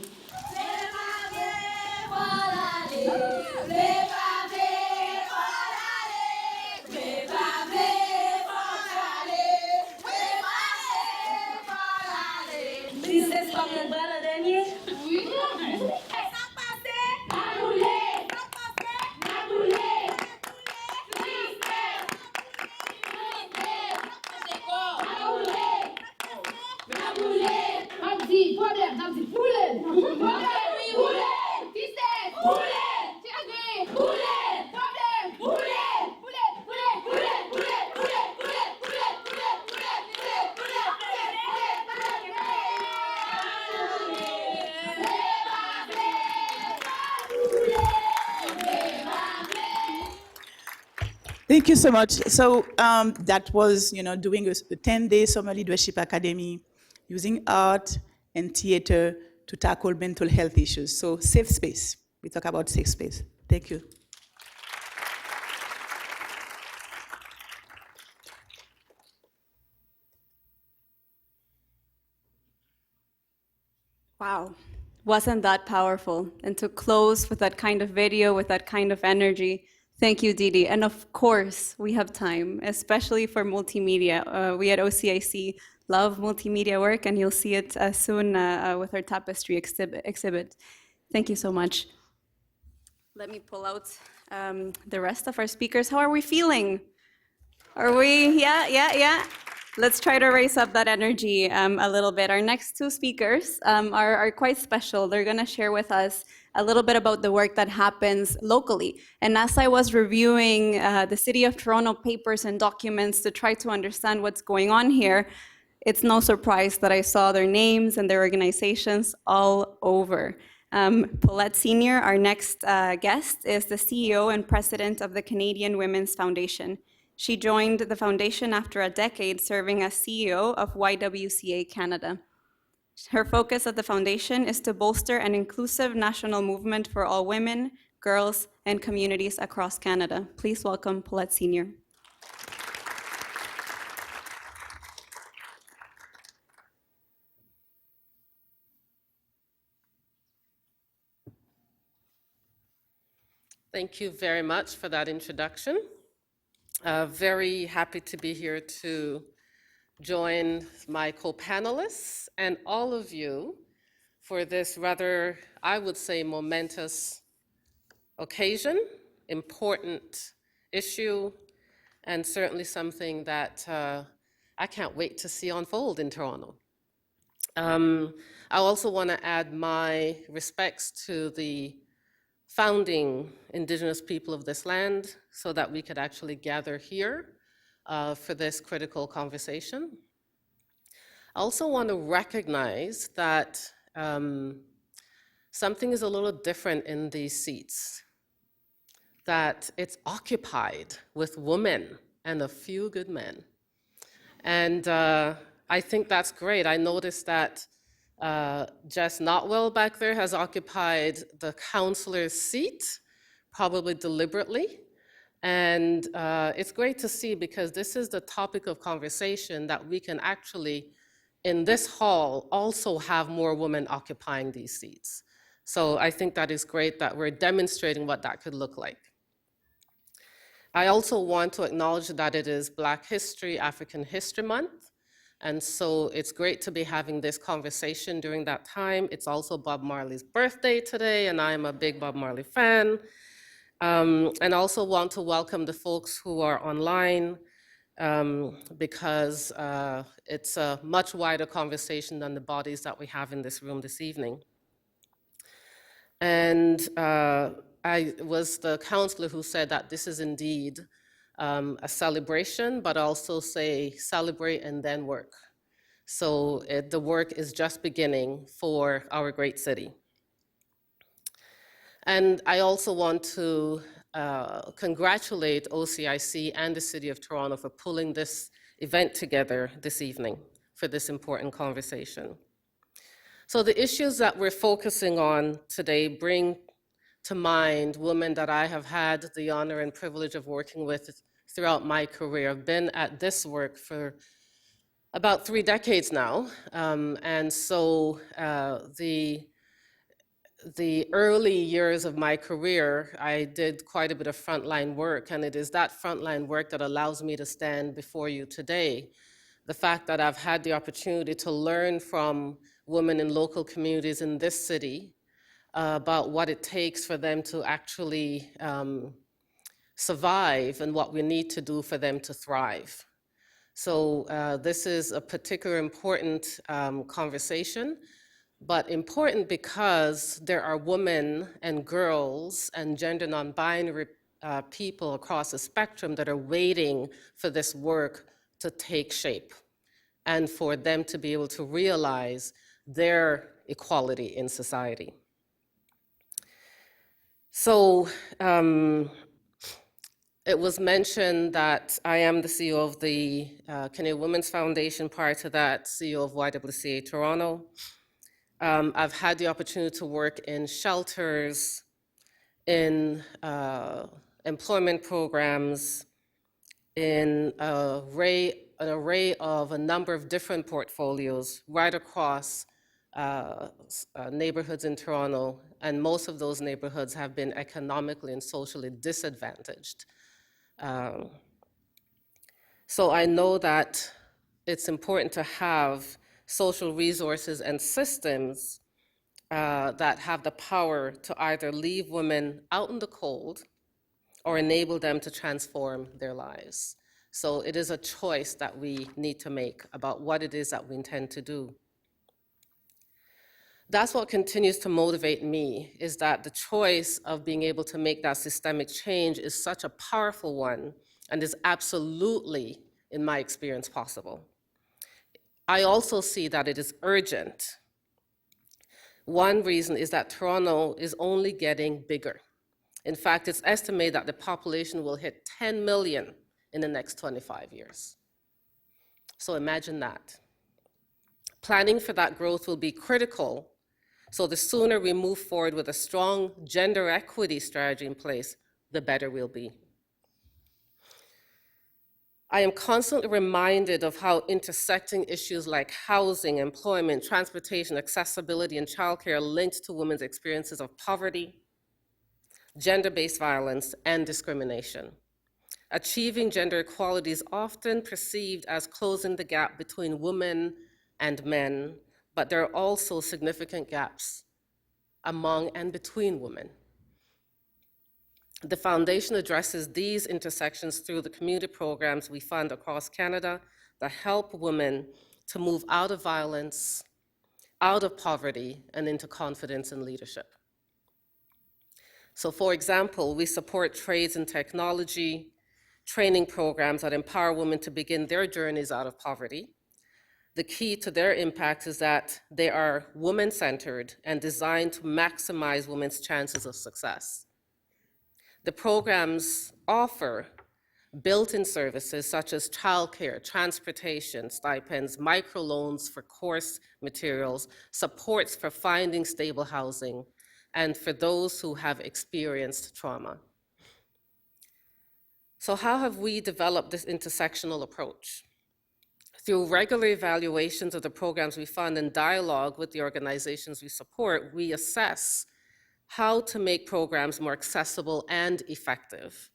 Thank you so much. So that was, doing a 10-day Summer Leadership Academy using art and theater to tackle mental health issues. So safe space. We talk about safe space. Thank you. Wow, wasn't that powerful? And to close with that kind of video, with that kind of energy, thank you, Didi. And of course, we have time, especially for multimedia. We at OCIC love multimedia work, and you'll see it soon with our tapestry exhibit. Thank you so much. Let me pull out the rest of our speakers. How are we feeling? Are we, yeah. Let's try to raise up that energy a little bit. Our next two speakers are quite special. They're gonna share with us a little bit about the work that happens locally. And as I was reviewing the City of Toronto papers and documents to try to understand what's going on here, it's no surprise that I saw their names and their organizations all over. Paulette Senior, our next guest, is the CEO and president of the Canadian Women's Foundation. She joined the foundation after a decade serving as CEO of Ywca Canada. Her focus at the foundation is to bolster an inclusive national movement for all women, girls, and communities across Canada. Please welcome Paulette Senior. Thank you very much for that introduction. Very happy to be here to join my co-panelists and all of you for this rather, I would say, momentous occasion, important issue, and certainly something that I can't wait to see unfold in Toronto. I also want to add my respects to the founding Indigenous people of this land so that we could actually gather here for this critical conversation. I also want to recognize that something is a little different in these seats, that it's occupied with women and a few good men. And I think that's great. I noticed that Jess Notwell back there has occupied the councillor's seat, probably deliberately. And it's great to see, because this is the topic of conversation that we can actually, in this hall, also have more women occupying these seats. So I think that is great that we're demonstrating what that could look like. I also want to acknowledge that it is Black History, African History Month. And so it's great to be having this conversation during that time. It's also Bob Marley's birthday today, and I'm a big Bob Marley fan. And also want to welcome the folks who are online, because it's a much wider conversation than the bodies that we have in this room this evening. And I was the councillor who said that this is indeed a celebration, but also say celebrate and then work. So the work is just beginning for our great city. And I also want to congratulate OCIC and the City of Toronto for pulling this event together this evening for this important conversation. So the issues that we're focusing on today bring to mind women that I have had the honor and privilege of working with throughout my career. I've been at this work for about 3 decades now. And so the early years of my career, I did quite a bit of frontline work, and it is that frontline work that allows me to stand before you today. The fact that I've had the opportunity to learn from women in local communities in this city about what it takes for them to actually survive and what we need to do for them to thrive. So this is a particular important conversation, but important because there are women and girls and gender non-binary people across the spectrum that are waiting for this work to take shape and for them to be able to realize their equality in society. So It was mentioned that I am the CEO of the Canadian Women's Foundation, prior to that, CEO of Ywca Toronto. I've had the opportunity to work in shelters, in employment programs, in an array of a number of different portfolios right across neighborhoods in Toronto, and most of those neighborhoods have been economically and socially disadvantaged. So I know that it's important to have social resources and systems that have the power to either leave women out in the cold or enable them to transform their lives. So it is a choice that we need to make about what it is that we intend to do. That's what continues to motivate me, is that the choice of being able to make that systemic change is such a powerful one and is absolutely, in my experience, possible. I also see that it is urgent. One reason is that Toronto is only getting bigger. In fact, it's estimated that the population will hit 10 million in the next 25 years. So imagine that. Planning for that growth will be critical, so the sooner we move forward with a strong gender equity strategy in place, the better we'll be. I am constantly reminded of how intersecting issues like housing, employment, transportation, accessibility, and childcare are linked to women's experiences of poverty, gender-based violence, and discrimination. Achieving gender equality is often perceived as closing the gap between women and men, but there are also significant gaps among and between women. The foundation addresses these intersections through the community programs we fund across Canada that help women to move out of violence, out of poverty, and into confidence and leadership. So for example, we support trades and technology, training programs that empower women to begin their journeys out of poverty. The key to their impact is that they are women-centered and designed to maximize women's chances of success. The programs offer built-in services such as childcare, transportation, stipends, microloans for course materials, supports for finding stable housing, and for those who have experienced trauma. So how have we developed this intersectional approach? Through regular evaluations of the programs we fund and dialogue with the organizations we support, we assess how to make programs more accessible and effective.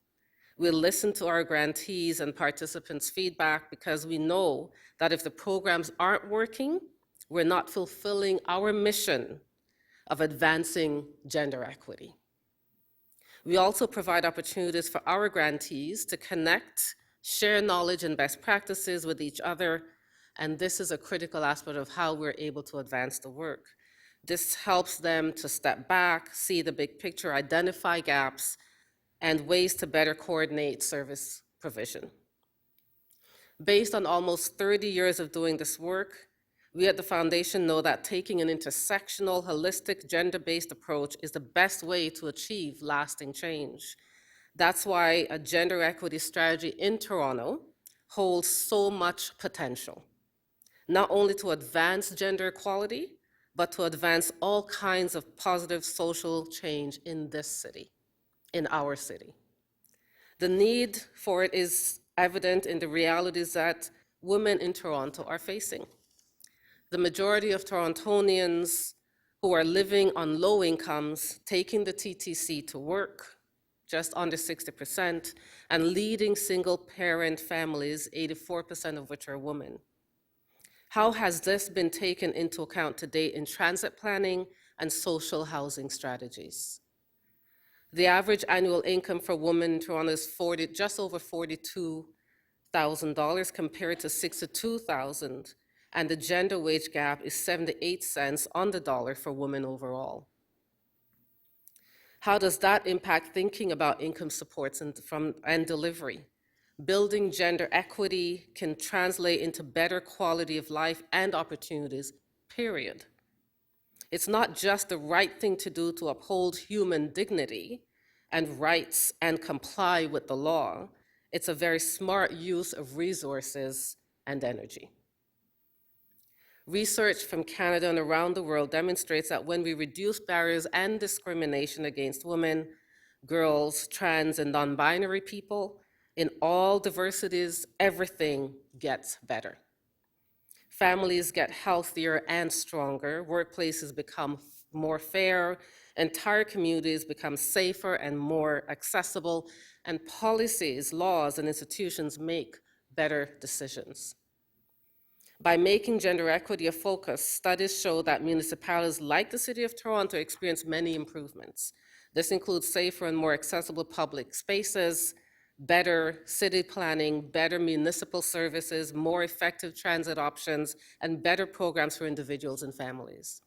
We listen to our grantees and participants' feedback because we know that if the programs aren't working, we're not fulfilling our mission of advancing gender equity. We also provide opportunities for our grantees to connect, share knowledge and best practices with each other, and this is a critical aspect of how we're able to advance the work. This helps them to step back, see the big picture, identify gaps, and ways to better coordinate service provision. Based on almost 30 years of doing this work, we at the Foundation know that taking an intersectional, holistic, gender-based approach is the best way to achieve lasting change. That's why a gender equity strategy in Toronto holds so much potential, not only to advance gender equality, but to advance all kinds of positive social change in this city, in our city. The need for it is evident in the realities that women in Toronto are facing. The majority of Torontonians who are living on low incomes, taking the TTC to work, just under 60%, and leading single-parent families, 84% of which are women. How has this been taken into account to date in transit planning and social housing strategies? The average annual income for women in Toronto is just over $42,000 compared to $62,000, and the gender wage gap is 78 cents on the dollar for women overall. How does that impact thinking about income supports and delivery? Building gender equity can translate into better quality of life and opportunities, period. It's not just the right thing to do to uphold human dignity and rights and comply with the law. It's a very smart use of resources and energy. Research from Canada and around the world demonstrates that when we reduce barriers and discrimination against women, girls, trans, and non-binary people, in all diversities, everything gets better. Families get healthier and stronger, workplaces become more fair, entire communities become safer and more accessible, and policies, laws, and institutions make better decisions. By making gender equity a focus, studies show that municipalities like the City of Toronto experience many improvements. This includes safer and more accessible public spaces, better city planning, better municipal services, more effective transit options, and better programs for individuals and families.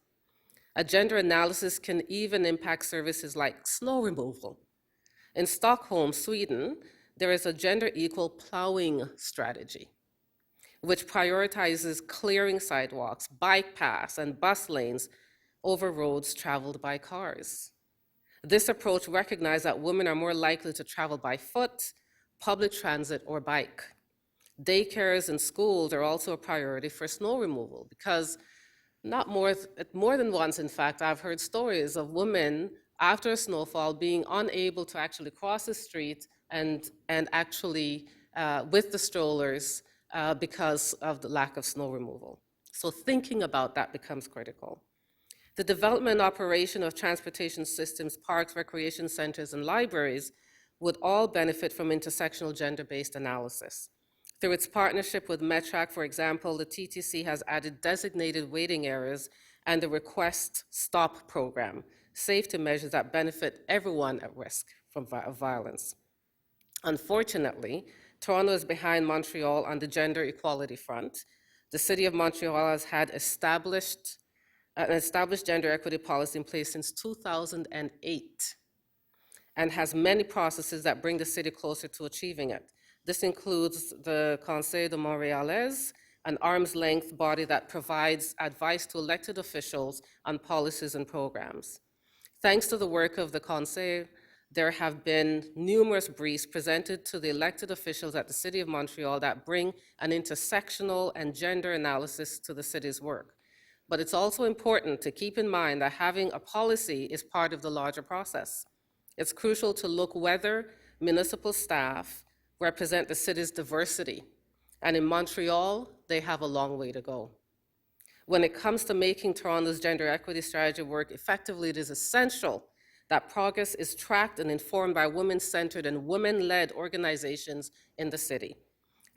A gender analysis can even impact services like snow removal. In Stockholm, Sweden, there is a gender equal plowing strategy, which prioritizes clearing sidewalks, bike paths, and bus lanes over roads traveled by cars. This approach recognizes that women are more likely to travel by foot, public transit, or bike. Daycares and schools are also a priority for snow removal because more than once, in fact, I've heard stories of women after a snowfall being unable to actually cross the street and actually with the strollers because of the lack of snow removal. So thinking about that becomes critical. The development and operation of transportation systems, parks, recreation centers, and libraries would all benefit from intersectional gender-based analysis. Through its partnership with METRAC, for example, the TTC has added designated waiting areas and the Request Stop program, safety measures that benefit everyone at risk from violence. Unfortunately, Toronto is behind Montreal on the gender equality front. The City of Montreal has had an established gender equity policy in place since 2008 and has many processes that bring the city closer to achieving it. This includes the Conseil de Montréalais, an arm's length body that provides advice to elected officials on policies and programs. Thanks to the work of the Conseil, there have been numerous briefs presented to the elected officials at the City of Montreal that bring an intersectional and gender analysis to the city's work. But it's also important to keep in mind that having a policy is part of the larger process. It's crucial to look whether municipal staff represent the city's diversity. And in Montreal, they have a long way to go. When it comes to making Toronto's gender equity strategy work effectively, it is essential that progress is tracked and informed by women-centered and women-led organizations in the city,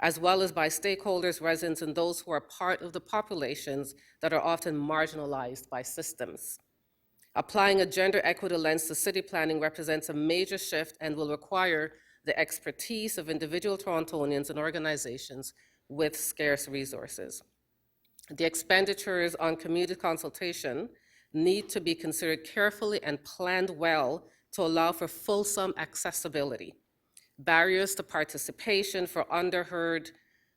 as well as by stakeholders, residents, and those who are part of the populations that are often marginalized by systems. Applying a gender equity lens to city planning represents a major shift and will require the expertise of individual Torontonians and organizations with scarce resources. The expenditures on community consultation need to be considered carefully and planned well to allow for fulsome accessibility. Barriers to participation for underheard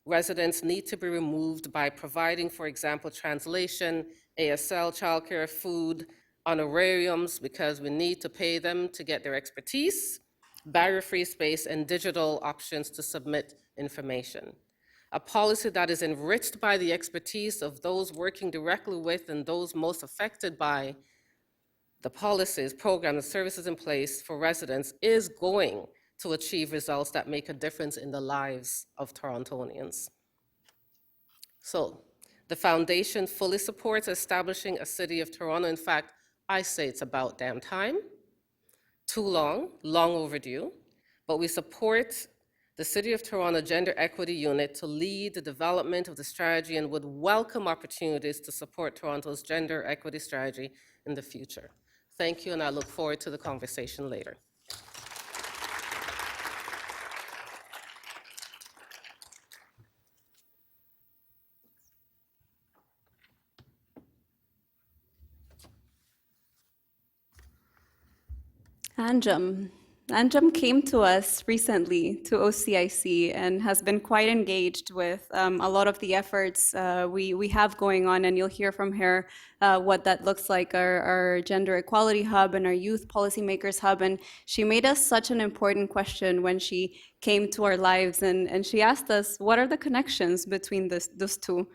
residents need to be removed by providing, for example, translation, ASL, childcare, food, honorariums, because we need to pay them to get their expertise, barrier-free space, and digital options to submit information. A policy that is enriched by the expertise of those working directly with and those most affected by the policies, programs, and services in place for residents is going to achieve results that make a difference in the lives of Torontonians. So, the foundation fully supports establishing a City of Toronto. In fact, I say it's about damn time. Too long, long overdue, but we support the City of Toronto Gender Equity Unit to lead the development of the strategy and would welcome opportunities to support Toronto's gender equity strategy in the future. Thank you, and I look forward to the conversation later. Anjum, Anjum came to us recently to OCIC and has been quite engaged with a lot of the efforts we have going on, and you'll hear from her what that looks like, our Gender Equality Hub and our Youth Policymakers Hub. And she made us such an important question when she came to our lives, and she asked us, what are the connections between those two?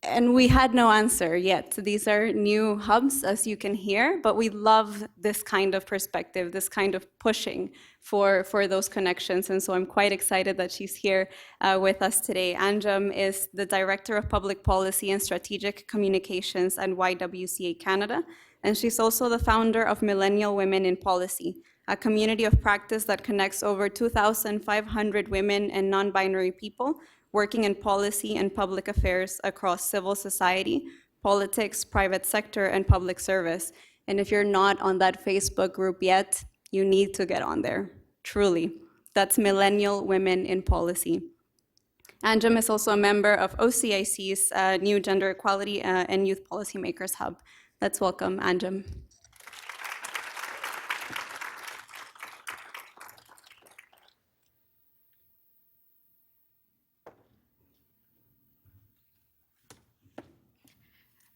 And we had no answer yet. These are new hubs, as you can hear, but we love this kind of perspective, this kind of pushing for those connections. And so I'm quite excited that she's here with us today. Anjum is the Director of Public Policy and Strategic Communications at Ywca Canada, and she's also the founder of Millennial Women in Policy, a community of practice that connects over 2,500 women and non-binary people working in policy and public affairs across civil society, politics, private sector, and public service. And if you're not on that Facebook group yet, you need to get on there, truly. That's Millennial Women in Policy. Anjum is also a member of OCIC's new Gender Equality and Youth Policymakers Hub. Let's welcome Anjum.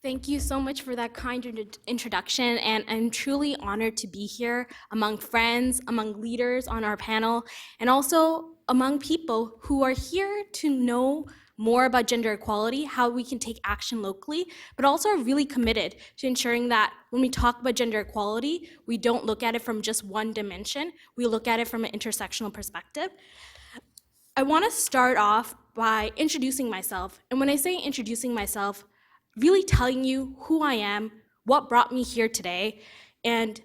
Thank you so much for that kind introduction, and I'm truly honored to be here among friends, among leaders on our panel, and also among people who are here to know more about gender equality, how we can take action locally, but also are really committed to ensuring that when we talk about gender equality, we don't look at it from just one dimension, we look at it from an intersectional perspective. I want to start off by introducing myself, and when I say introducing myself, really telling you who I am, what brought me here today, and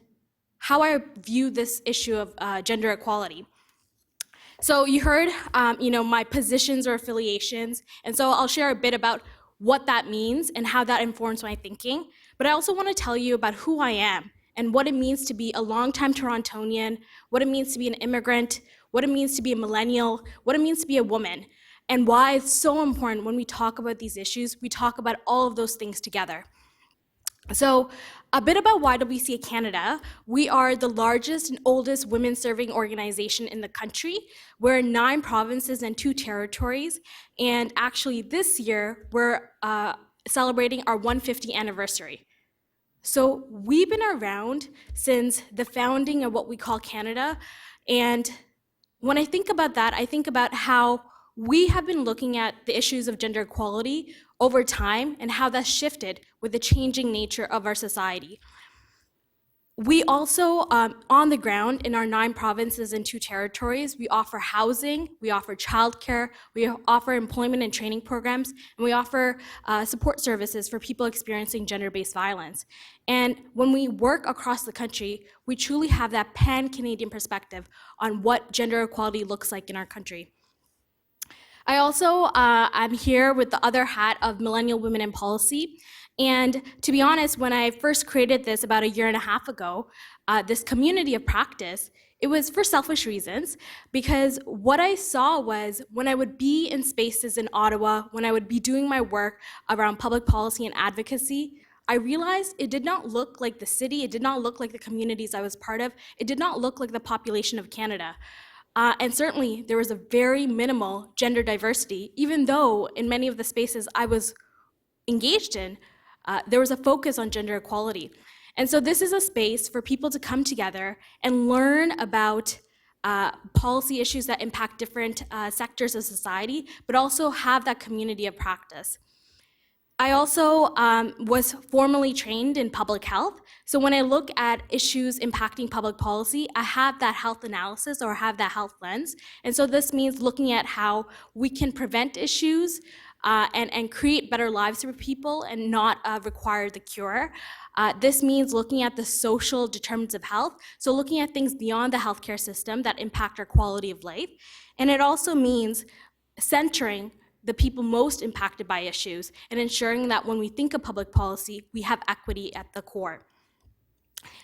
how I view this issue of gender equality. So you heard my positions or affiliations, and so I'll share a bit about what that means and how that informs my thinking. But I also want to tell you about who I am and what it means to be a longtime Torontonian, what it means to be an immigrant, what it means to be a millennial, what it means to be a woman, and why it's so important when we talk about these issues, we talk about all of those things together. So a bit about Ywca Canada. We are the largest and oldest women-serving organization in the country. We're in 9 provinces and 2 territories, and actually this year we're celebrating our 150th anniversary. So we've been around since the founding of what we call Canada, and when I think about that, I think about how we have been looking at the issues of gender equality over time and how that's shifted with the changing nature of our society. We also, on the ground in our 9 provinces and 2 territories, we offer housing, we offer childcare, we offer employment and training programs, and we offer support services for people experiencing gender-based violence. And when we work across the country, we truly have that pan-Canadian perspective on what gender equality looks like in our country. I also, I'm here with the other hat of Millennial Women in Policy. And to be honest, when I first created this about 1.5 years ago, this community of practice, it was for selfish reasons, because what I saw was when I would be in spaces in Ottawa, when I would be doing my work around public policy and advocacy, I realized it did not look like the city, it did not look like the communities I was part of, it did not look like the population of Canada. And certainly there was a very minimal gender diversity, even though in many of the spaces I was engaged in, there was a focus on gender equality. And so this is a space for people to come together and learn about policy issues that impact different sectors of society, but also have that community of practice. I also was formally trained in public health. So when I look at issues impacting public policy, I have that health analysis or have that health lens. And so this means looking at how we can prevent issues and create better lives for people and not require the cure. This means looking at the social determinants of health, so looking at things beyond the healthcare system that impact our quality of life. And it also means centering the people most impacted by issues and ensuring that when we think of public policy, we have equity at the core.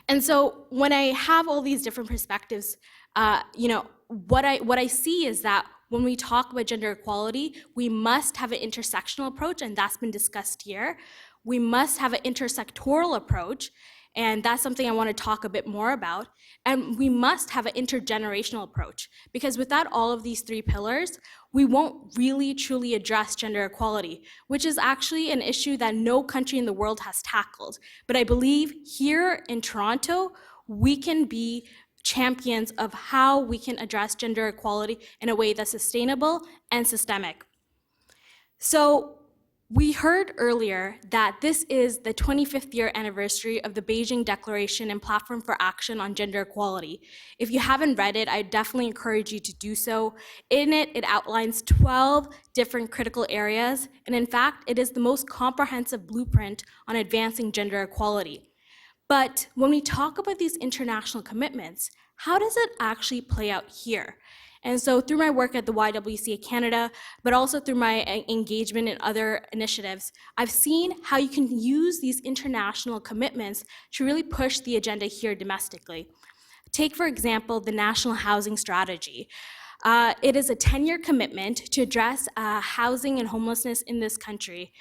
And so when I have all these different perspectives, what I see is that when we talk about gender equality, we must have an intersectional approach, and that's been discussed here. We must have an intersectoral approach, And that's something I want to talk a bit more about. And we must have an intergenerational approach, because without all of these three pillars, we won't really truly address gender equality, which is actually an issue that no country in the world has tackled. But I believe here in Toronto, we can be champions of how we can address gender equality in a way that's sustainable and systemic. So we heard earlier that this is the 25th year anniversary of the Beijing Declaration and Platform for Action on Gender Equality. If you haven't read it, I definitely encourage you to do so. In it, it outlines 12 different critical areas, and in fact, it is the most comprehensive blueprint on advancing gender equality. But when we talk about these international commitments, how does it actually play out here? And so through my work at the Ywca Canada, but also through my engagement in other initiatives, I've seen how you can use these international commitments to really push the agenda here domestically. Take, for example, the National Housing Strategy. It is a 10-year commitment to address housing and homelessness in this country.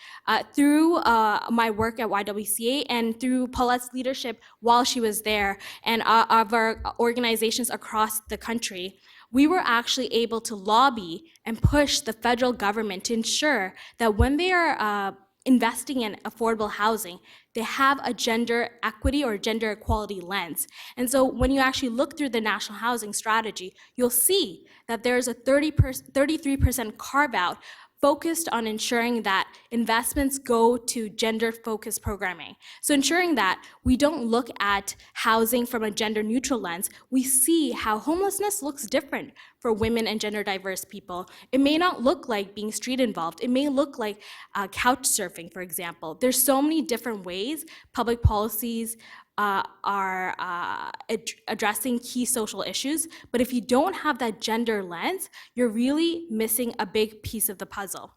Through my work at Ywca and through Paulette's leadership while she was there and of our organizations across the country, we were actually able to lobby and push the federal government to ensure that when they are investing in affordable housing, they have a gender equity or gender equality lens. And so when you actually look through the National Housing Strategy, you'll see that there's a 33% carve out focused on ensuring that investments go to gender-focused programming. So ensuring that we don't look at housing from a gender-neutral lens, we see how homelessness looks different for women and gender-diverse people. It may not look like being street-involved. It may look like couch surfing, for example. There's so many different ways public policies are addressing key social issues, but if you don't have that gender lens, you're really missing a big piece of the puzzle.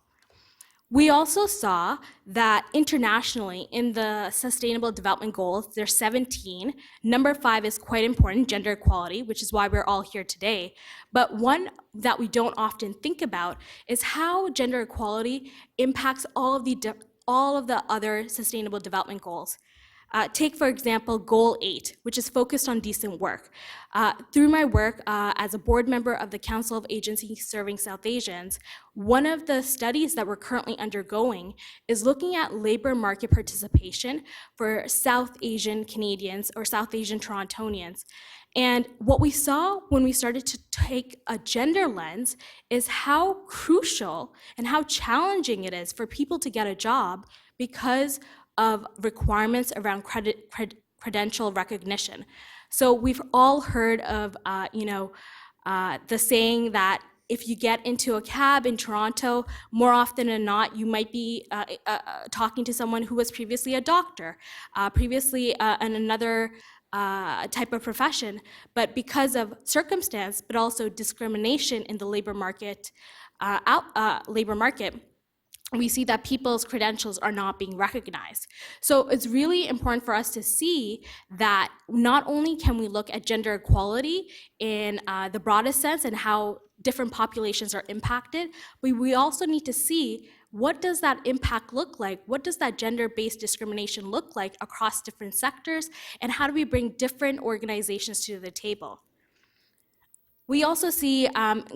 We also saw that internationally in the Sustainable Development Goals, there's 17. Number 5 is quite important, gender equality, which is why we're all here today. But one that we don't often think about is how gender equality impacts all of the other Sustainable Development Goals. Take, for example, Goal 8, which is focused on decent work. Through my work as a board member of the Council of Agencies Serving South Asians, one of the studies that we're currently undergoing is looking at labor market participation for South Asian Canadians or South Asian Torontonians. And what we saw when we started to take a gender lens is how crucial and how challenging it is for people to get a job because of requirements around credential recognition. So we've all heard of, the saying that if you get into a cab in Toronto, more often than not, you might be talking to someone who was previously a doctor, previously in another type of profession, but because of circumstance, but also discrimination in the labor market, we see that people's credentials are not being recognized. So it's really important for us to see that not only can we look at gender equality in the broadest sense and how different populations are impacted, but we also need to see what does that impact look like? What does that gender-based discrimination look like across different sectors? And how do we bring different organizations to the table? We also see,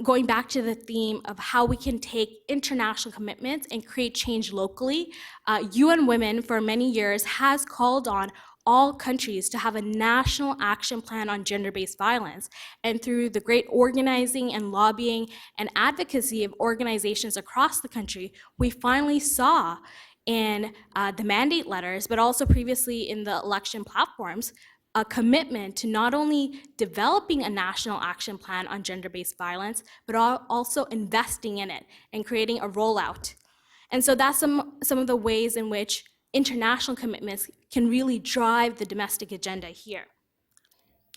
going back to the theme of how we can take international commitments and create change locally, UN Women for many years has called on all countries to have a national action plan on gender-based violence. And through the great organizing and lobbying and advocacy of organizations across the country, we finally saw in the mandate letters, but also previously in the election platforms, a commitment to not only developing a national action plan on gender-based violence, but also investing in it and creating a rollout. And so that's some of the ways in which international commitments can really drive the domestic agenda here.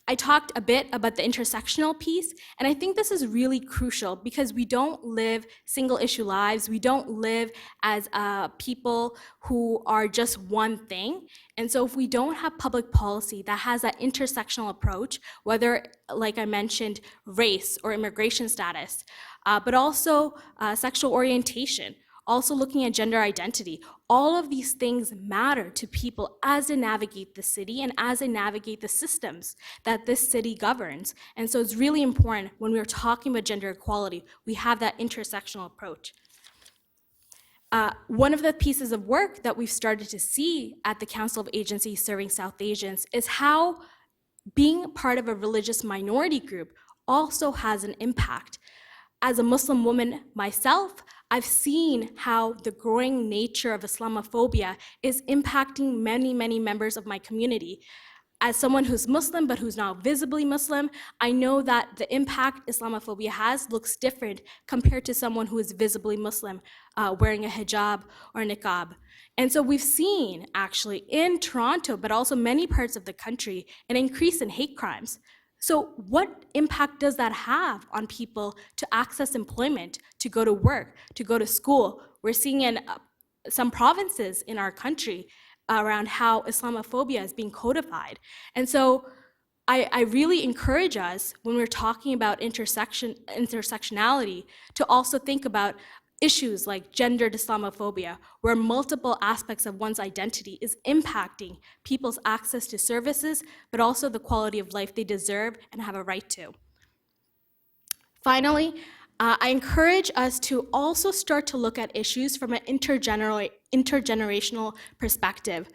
I talked a bit about the intersectional piece, and I think this is really crucial because we don't live single issue lives. We don't live as people who are just one thing. And so if we don't have public policy that has that intersectional approach, whether, like I mentioned, race or immigration status, but also sexual orientation, also looking at gender identity. All of these things matter to people as they navigate the city and as they navigate the systems that this city governs. And so it's really important when we're talking about gender equality, we have that intersectional approach. One of the pieces of work that we've started to see at the Council of Agencies Serving South Asians is how being part of a religious minority group also has an impact. As a Muslim woman myself, I've seen how the growing nature of Islamophobia is impacting many, many members of my community. As someone who's Muslim but who's not visibly Muslim, I know that the impact Islamophobia has looks different compared to someone who is visibly Muslim, wearing a hijab or niqab. And so we've seen actually in Toronto, but also many parts of the country, an increase in hate crimes. So what impact does that have on people to access employment, to go to work, to go to school? We're seeing in some provinces in our country around how Islamophobia is being codified. And so I really encourage us when we're talking about intersectionality to also think about issues like gendered Islamophobia, where multiple aspects of one's identity is impacting people's access to services, but also the quality of life they deserve and have a right to. Finally, I encourage us to also start to look at issues from an intergenerational perspective.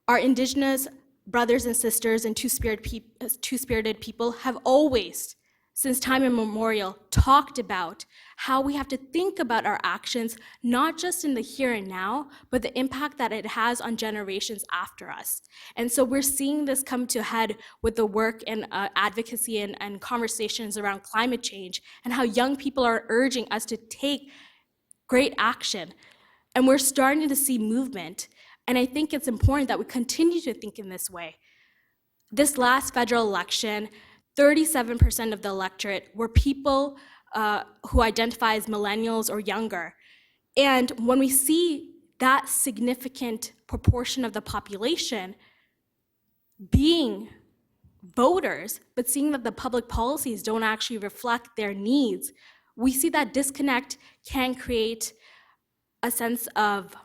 Our Indigenous brothers and sisters and two-spirited people have always, since time immemorial, talked about how we have to think about our actions, not just in the here and now, but the impact that it has on generations after us. And so we're seeing this come to a head with the work and advocacy and conversations around climate change and how young people are urging us to take great action. And we're starting to see movement. And I think it's important that we continue to think in this way. This last federal election, 37% of the electorate were people who identify as millennials or younger. And when we see that significant proportion of the population being voters, but seeing that the public policies don't actually reflect their needs, we see that disconnect can create a sense of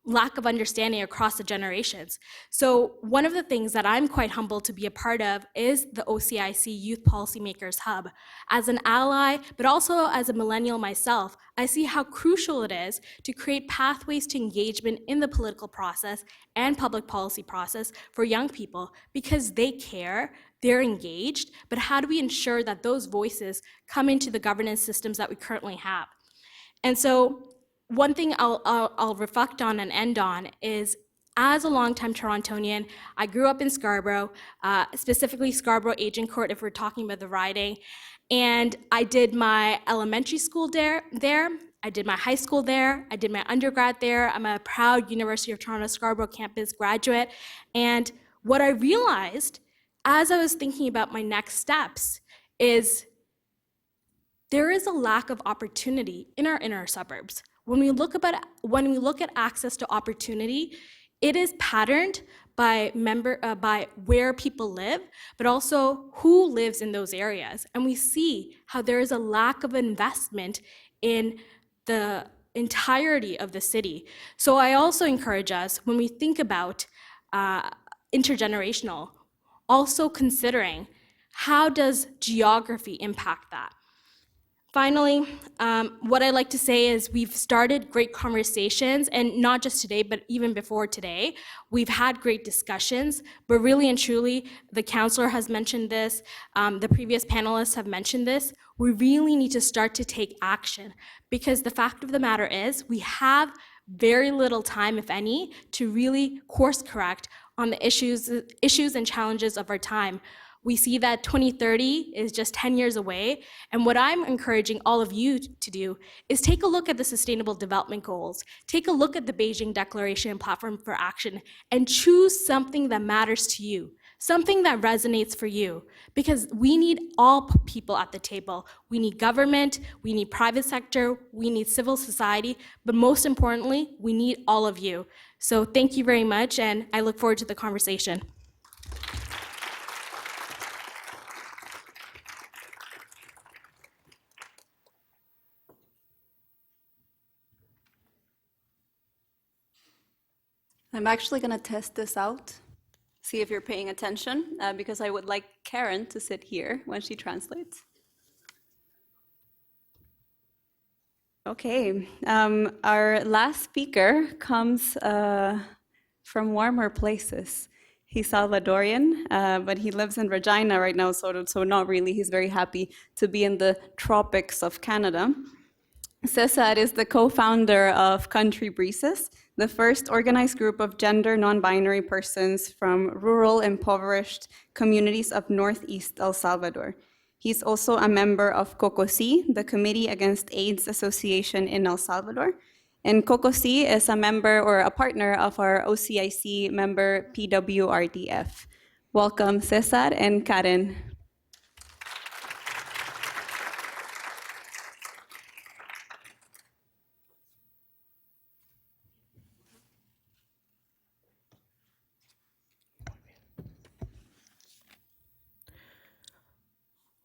lack of understanding across the generations. So one of the things that I'm quite humbled to be a part of is the OCIC Youth Policymakers Hub. As an ally, but also as a millennial myself, I see how crucial it is to create pathways to engagement in the political process and public policy process for young people because they care, they're engaged, but how do we ensure that those voices come into the governance systems that we currently have? And so one thing I'll reflect on and end on is, as a longtime Torontonian, I grew up in Scarborough, specifically Scarborough Agincourt, if we're talking about the riding, and I did my elementary school there, I did my high school there, I did my undergrad there. I'm a proud University of Toronto Scarborough campus graduate, and what I realized as I was thinking about my next steps is there is a lack of opportunity in our inner suburbs. When we look at access to opportunity, it is patterned by where people live, but also who lives in those areas. And we see how there is a lack of investment in the entirety of the city. So I also encourage us, when we think about intergenerational, also considering how does geography impact that? Finally, what I like to say is we've started great conversations, and not just today, but even before today. We've had great discussions, but really and truly, the councillor has mentioned this, the previous panelists have mentioned this, we really need to start to take action, because the fact of the matter is we have very little time, if any, to really course correct on the issues and challenges of our time. We see that 2030 is just 10 years away, and what I'm encouraging all of you to do is take a look at the Sustainable Development Goals, take a look at the Beijing Declaration and Platform for Action, and choose something that matters to you, something that resonates for you, because we need all people at the table. We need government, we need private sector, we need civil society, but most importantly, we need all of you. So thank you very much, and I look forward to the conversation. I'm actually going to test this out, see if you're paying attention, because I would like Karen to sit here when she translates. Okay, our last speaker comes from warmer places. He's Salvadorian, but he lives in Regina right now, so not really. He's very happy to be in the tropics of Canada. Cesar is the co-founder of Country Breezes, the first organized group of gender non-binary persons from rural, impoverished communities of Northeast El Salvador. He's also a member of COCOSI, the Committee Against AIDS Association in El Salvador. And COCOSI is a member or a partner of our OCIC member PWRDF. Welcome, Cesar and Karen.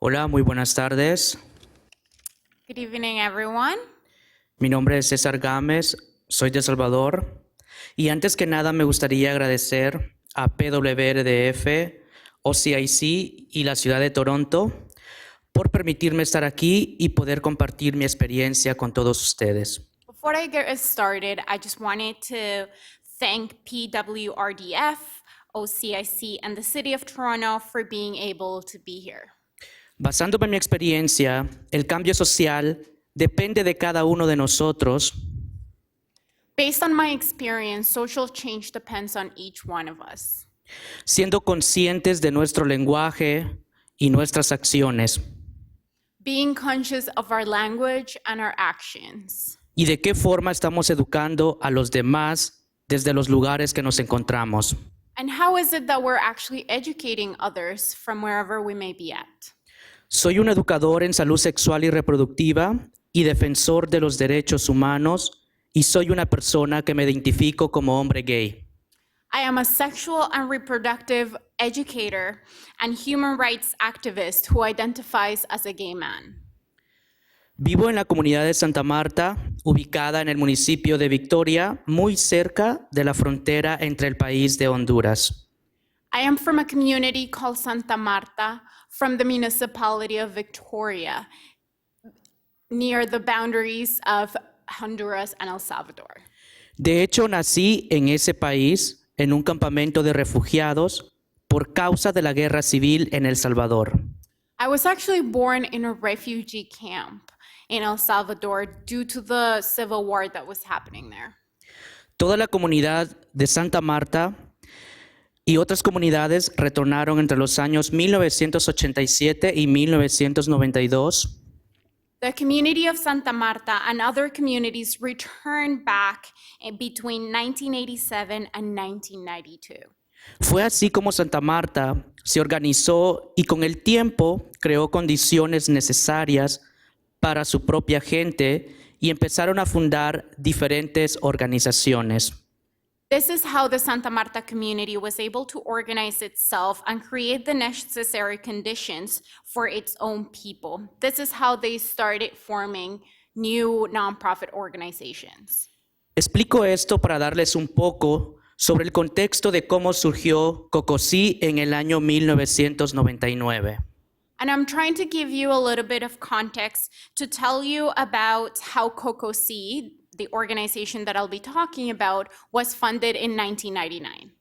Hola, muy buenas tardes. Good evening, everyone. Mi nombre es César Gámez, soy de El Salvador. Y antes que nada me gustaría agradecer a PWRDF, OCIC y la ciudad de Toronto por permitirme estar aquí y poder compartir mi experiencia con todos ustedes. Before I get started, I just wanted to thank PWRDF, OCIC, and the City of Toronto for being able to be here. Basándome en mi experiencia, el cambio social depende de cada uno de nosotros. Based on my experience, social change depends on each one of us. Siendo conscientes de nuestro lenguaje y nuestras acciones. Being conscious of our language and our actions. Y de qué forma estamos educando a los demás desde los lugares que nos encontramos. And how is it that we're actually educating others from wherever we may be at? Soy un educador en salud sexual y reproductiva y defensor de los derechos humanos y soy una persona que me identifico como hombre gay. I am a sexual and reproductive educator and human rights activist who identifies as a gay man. Vivo en la comunidad de Santa Marta, ubicada en el municipio de Victoria, muy cerca de la frontera entre el país de Honduras. I am from a community called Santa Marta, from the municipality of Victoria, near the boundaries of Honduras and El Salvador. De hecho, nací en ese país, en un campamento de refugiados, por causa de la guerra civil en El Salvador. I was actually born in a refugee camp in El Salvador due to the civil war that was happening there. Toda la comunidad de Santa Marta y otras comunidades retornaron entre los años 1987 y 1992. The community of Santa Marta and other communities returned back between 1987 and 1992. Fue así como Santa Marta se organizó y con el tiempo creó condiciones necesarias para su propia gente y empezaron a fundar diferentes organizaciones. This is how the Santa Marta community was able to organize itself and create the necessary conditions for its own people. This is how they started forming new nonprofit organizations. Explico esto para darles un poco sobre el contexto de cómo surgió COCOSI en el año 1999. And I'm trying to give you a little bit of context to tell you about how COCOSI, the organization that I'll be talking about, was funded in 1999.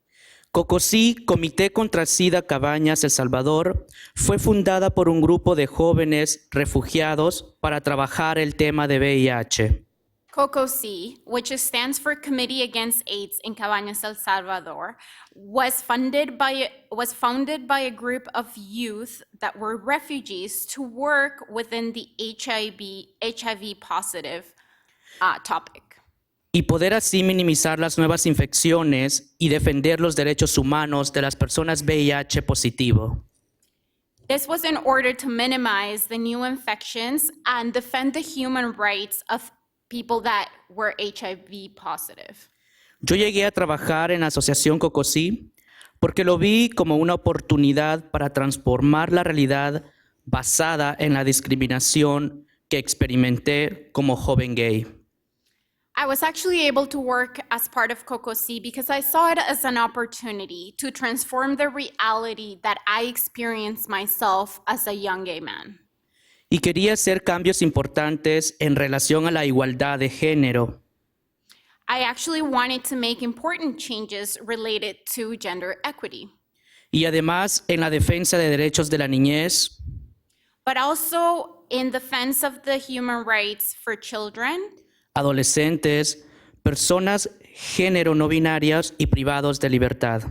COCOSI, Comité contra el SIDA Cabañas El Salvador, fue fundada por un grupo de jóvenes refugiados para trabajar el tema de VIH. COCOSI, which stands for Committee Against AIDS in Cabañas, El Salvador, was founded by a group of youth that were refugees to work within the HIV positive topic. Y poder así minimizar las nuevas infecciones y defender los derechos humanos de las personas VIH positivo. This was in order to minimize the new infections and defend the human rights of people that were HIV positive. Yo llegué a trabajar en la asociación COCOSI porque lo vi como una oportunidad para transformar la realidad basada en la discriminación que experimenté como joven gay. I was actually able to work as part of COCOC because I saw it as an opportunity to transform the reality that I experienced myself as a young gay man. Y quería hacer cambios importantes en relación a la igualdad de género. I actually wanted to make important changes related to gender equity, Y además en la defensa de derechos de la niñez, but also in defense of the human rights for children, adolescentes, personas género no binarias y privados de libertad.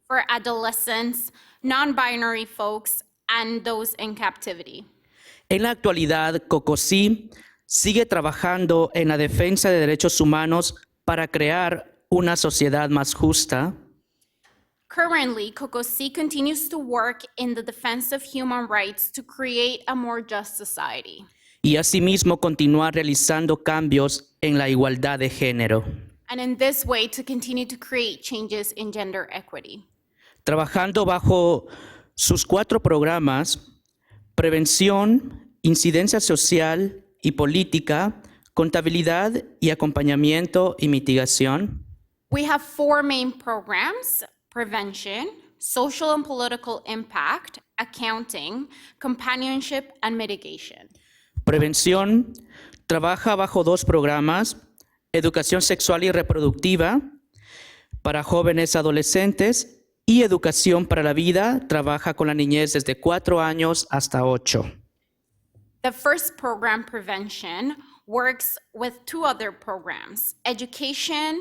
for adolescents, non-binary folks, and those in captivity. En la actualidad, COCOC sigue trabajando en la defensa de derechos humanos para crear una sociedad más justa, Currently, COCOC continues to work in the defense of human rights to create a more just society, y asimismo continuar realizando cambios en la igualdad de género, and in this way to continue to create changes in gender equity. trabajando bajo sus 4 programas: prevención, incidencia social y política, contabilidad y acompañamiento y mitigación. We have 4 main programs: prevention, social and political impact, accounting, companionship, and mitigation. Prevención trabaja bajo 2 programas: educación sexual y reproductiva para jóvenes adolescentes y educación para la vida, trabaja con la niñez desde 4 años hasta 8. The first program, prevention, works with 2 other programs: education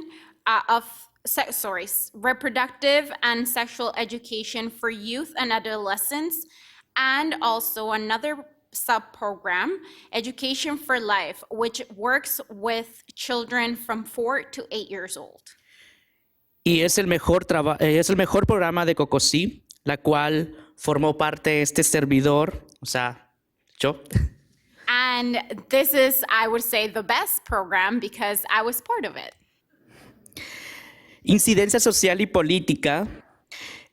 reproductive and sexual education for youth and adolescents, and also another sub-program, education for life, which works with children from 4 to 8 years old. Y es el mejor programa de COCOC, la cual formó parte este servidor, o sea, yo. And this is, I would say, the best program because I was part of it. Incidencia social y política.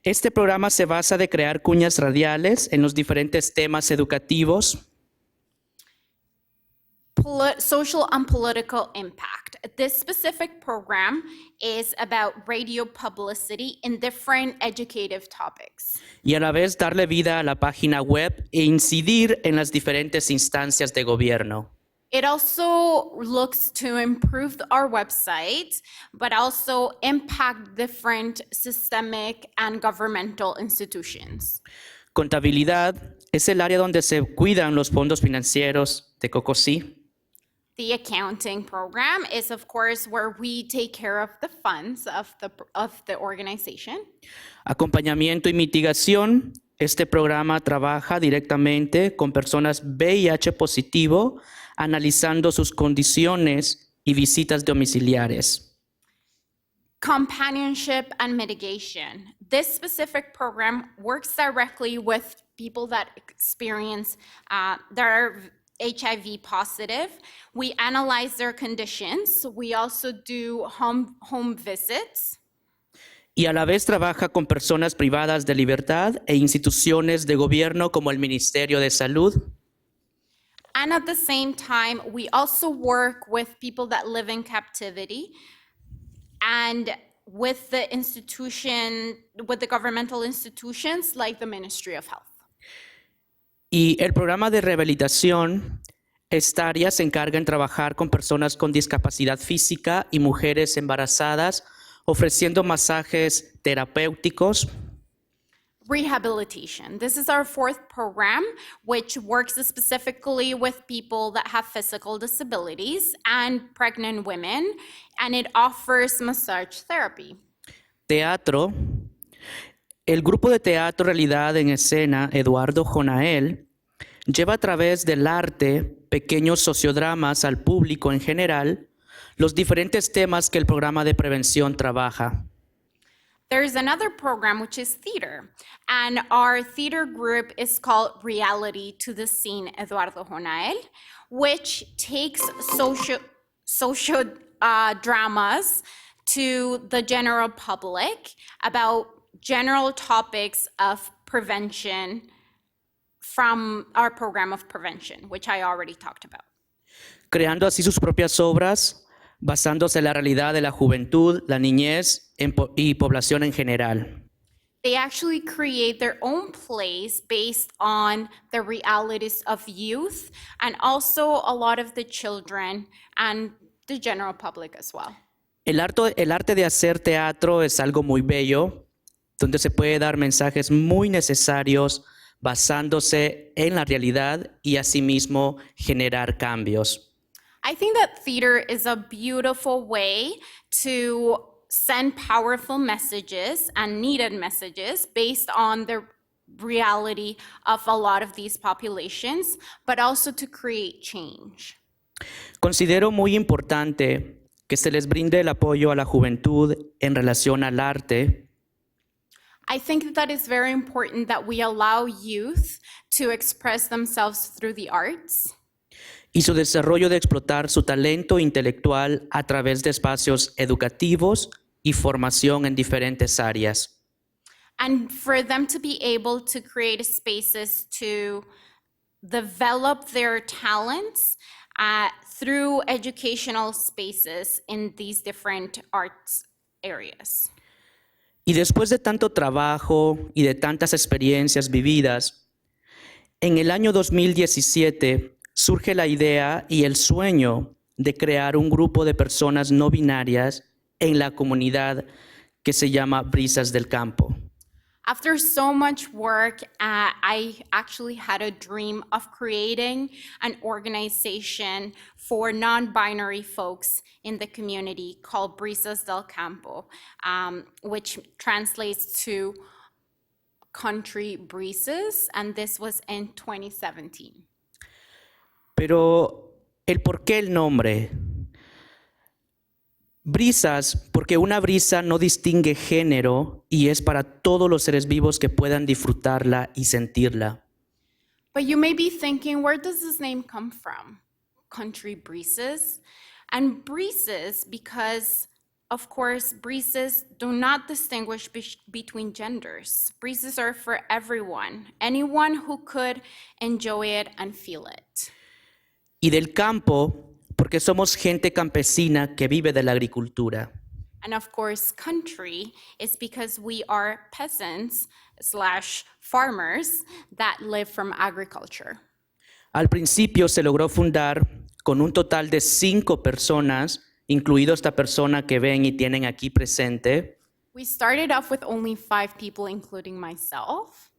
Este programa se basa de crear cuñas radiales en los diferentes temas educativos. Social and political impact. This specific program is about radio publicity in different educative topics. Y a la vez darle vida a la página web e incidir en las diferentes instancias de gobierno. It also looks to improve our website, but also impact different systemic and governmental institutions. Contabilidad es el área donde se cuidan los fondos financieros de COCOC. The accounting program is, of course, where we take care of the funds of the organization. Acompañamiento y mitigación. Este programa trabaja directamente con personas VIH positivo, analizando sus condiciones y visitas domiciliares. Companionship and mitigation. This specific program works directly with people that experience, that are HIV positive. We analyze their conditions. We also do home visits. Y a la vez trabaja con personas privadas de libertad e instituciones de gobierno como el Ministerio de Salud. And at the same time, we also work with people that live in captivity and with the governmental institutions like the Ministry of Health. Y el programa de rehabilitación, esta área se encarga en trabajar con personas con discapacidad física y mujeres embarazadas, ofreciendo masajes terapéuticos. Rehabilitation. This is our 4th program, which works specifically with people that have physical disabilities and pregnant women, and it offers massage therapy. Teatro. El grupo de teatro Realidad en Escena, Eduardo Jonael, lleva a través del arte pequeños sociodramas al público en general, los diferentes temas que el programa de prevención trabaja. There's another program, which is theater, and our theater group is called Reality to the Scene Eduardo Jonael, which takes social dramas to the general public about general topics of prevention from our program of prevention, which I already talked about. Creando así sus propias obras basándose en la realidad de la juventud, la niñez y población en general. They actually create their own plays based on the realities of youth and also a lot of the children and the general public as well. El arte de hacer teatro es algo muy bello, donde se puede dar mensajes muy necesarios basándose en la realidad y asimismo generar cambios. I think that theater is a beautiful way to send powerful messages and needed messages based on the reality of a lot of these populations, but also to create change. Considero muy importante que se les brinde el apoyo a la juventud en relación al arte, I think that it's very important that we allow youth to express themselves through the arts y su desarrollo de explotar su talento intelectual a través de espacios educativos y formación en diferentes áreas. and for them to be able to create spaces to develop their talents through educational spaces in these different arts areas. Y después de tanto trabajo y de tantas experiencias vividas, en el año 2017 surge la idea y el sueño de crear un grupo de personas no binarias en la comunidad que se llama Brisas del Campo. After so much work, I actually had a dream of creating an organization for non-binary folks in the community called Brisas del Campo, which translates to country breezes, and this was in 2017. Pero el por qué el nombre. Brisas, porque una brisa no distingue género y es para todos los seres vivos que puedan disfrutarla y sentirla. But you may be thinking, where does this name come from? Country breezes. And breezes, because of course, breezes do not distinguish between genders. Breezes are for everyone, anyone who could enjoy it and feel it. Y del campo, porque somos gente campesina que vive de la agricultura. And of course, country is because we are peasants / farmers that live from agriculture. Al principio se logró fundar con un total de 5 personas, incluido esta persona que ven y tienen aquí presente, We started off with only 5 people, including myself.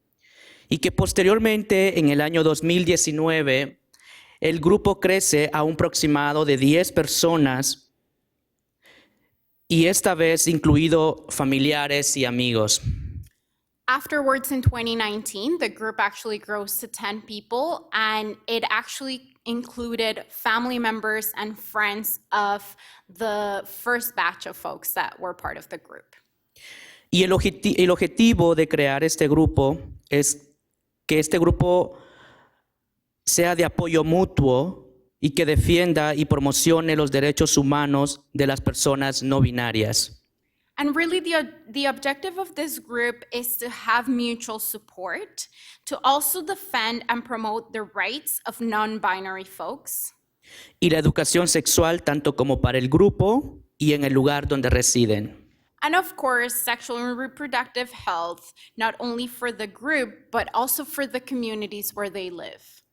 y que posteriormente, en el año 2019, el grupo crece a un aproximado de 10 personas y esta vez incluido familiares y amigos. Afterwards, in 2019, the group actually grows to 10 people, and it actually included family members and friends of the first batch of folks that were part of the group. Y el objetivo de crear este grupo es que este grupo sea de apoyo mutuo y que defienda y promocione los derechos humanos de las personas no binarias. And really, the objective of this group is to have mutual support, to also defend and promote the rights of non-binary folks, Y la educación sexual tanto como para el grupo y en el lugar donde residen. and of course, sexual and reproductive health, not only for the group, but also for the communities where they live.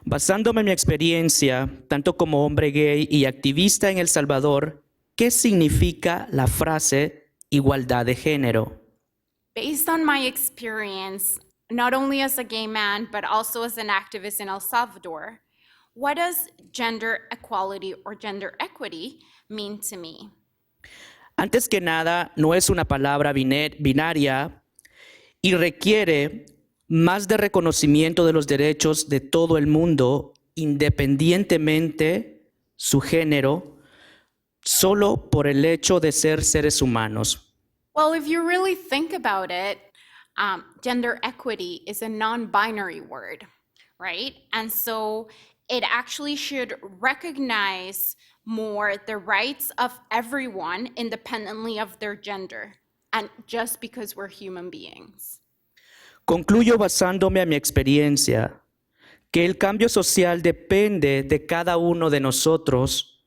Basándome en mi experiencia, tanto como hombre gay y activista en El Salvador, ¿qué significa la frase igualdad de género? Based on my experience, not only as a gay man, but also as an activist in El Salvador, what does gender equality or gender equity mean to me? Antes que nada, no es una palabra binaria y requiere más de reconocimiento de los derechos de todo el mundo, independientemente su género, solo por el hecho de ser seres humanos. Well, if you really think about it, gender equity is a non-binary word, right? And so it actually should recognize more the rights of everyone independently of their gender, and just because we're human beings. Concluyo basándome a mi experiencia que el cambio social depende de cada uno de nosotros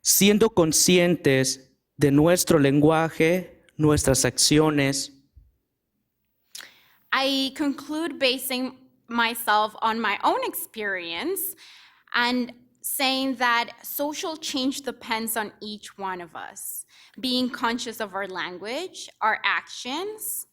siendo conscientes de nuestro lenguaje, nuestras acciones, I conclude basing myself on my own experience and saying that social change depends on each one of us, being conscious of our language, our actions,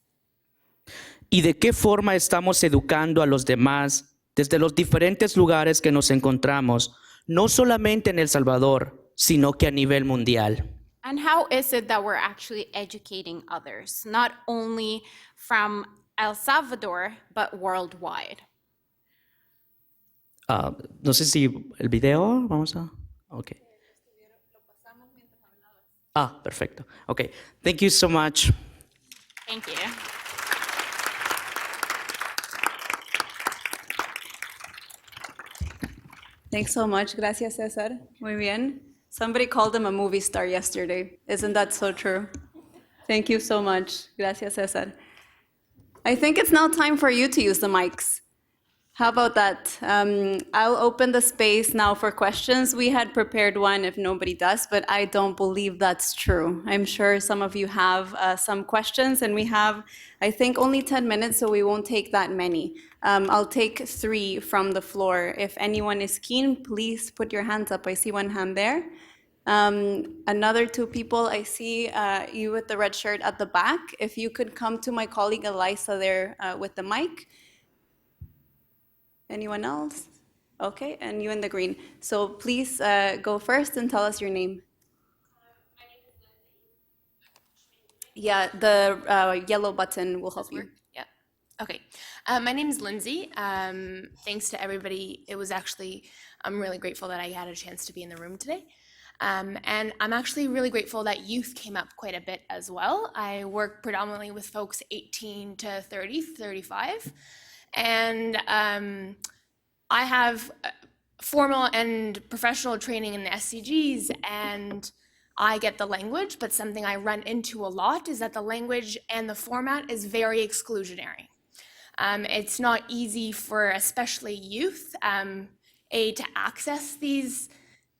y de qué forma estamos educando a los demás desde los diferentes lugares que nos encontramos, no solamente en El Salvador, sino que a nivel mundial. and how is it that we're actually educating others, not only from El Salvador, but worldwide. No sé si el video, vamos a... Ok. Perfecto. Ok. Thank you so much. Thank you. Thanks so much. Gracias, Cesar. Muy bien. Somebody called him a movie star yesterday. Isn't that so true? Thank you so much. Gracias, Cesar. I think it's now time for you to use the mics. How about that? I'll open the space now for questions. We had prepared one if nobody does, but I don't believe that's true. I'm sure some of you have some questions, and we have, I think, only 10 minutes, so we won't take that many. I'll take 3 from the floor. If anyone is keen, please put your hands up. I see one hand there. Another 2 people, I see you with the red shirt at the back. If you could come to my colleague Elisa there with the mic. Anyone else? Okay, and you in the green. So please go first and tell us your name. Yeah, the yellow button will help you. Yeah. Okay. My name is Lindsay. Thanks to everybody. It was actually, I'm really grateful that I had a chance to be in the room today. And I'm actually really grateful that youth came up quite a bit as well. I work predominantly with folks 18 to 30, 35. And I have formal and professional training in the SCGs, and I get the language, but something I run into a lot is that the language and the format is very exclusionary. It's not easy for especially youth, to access these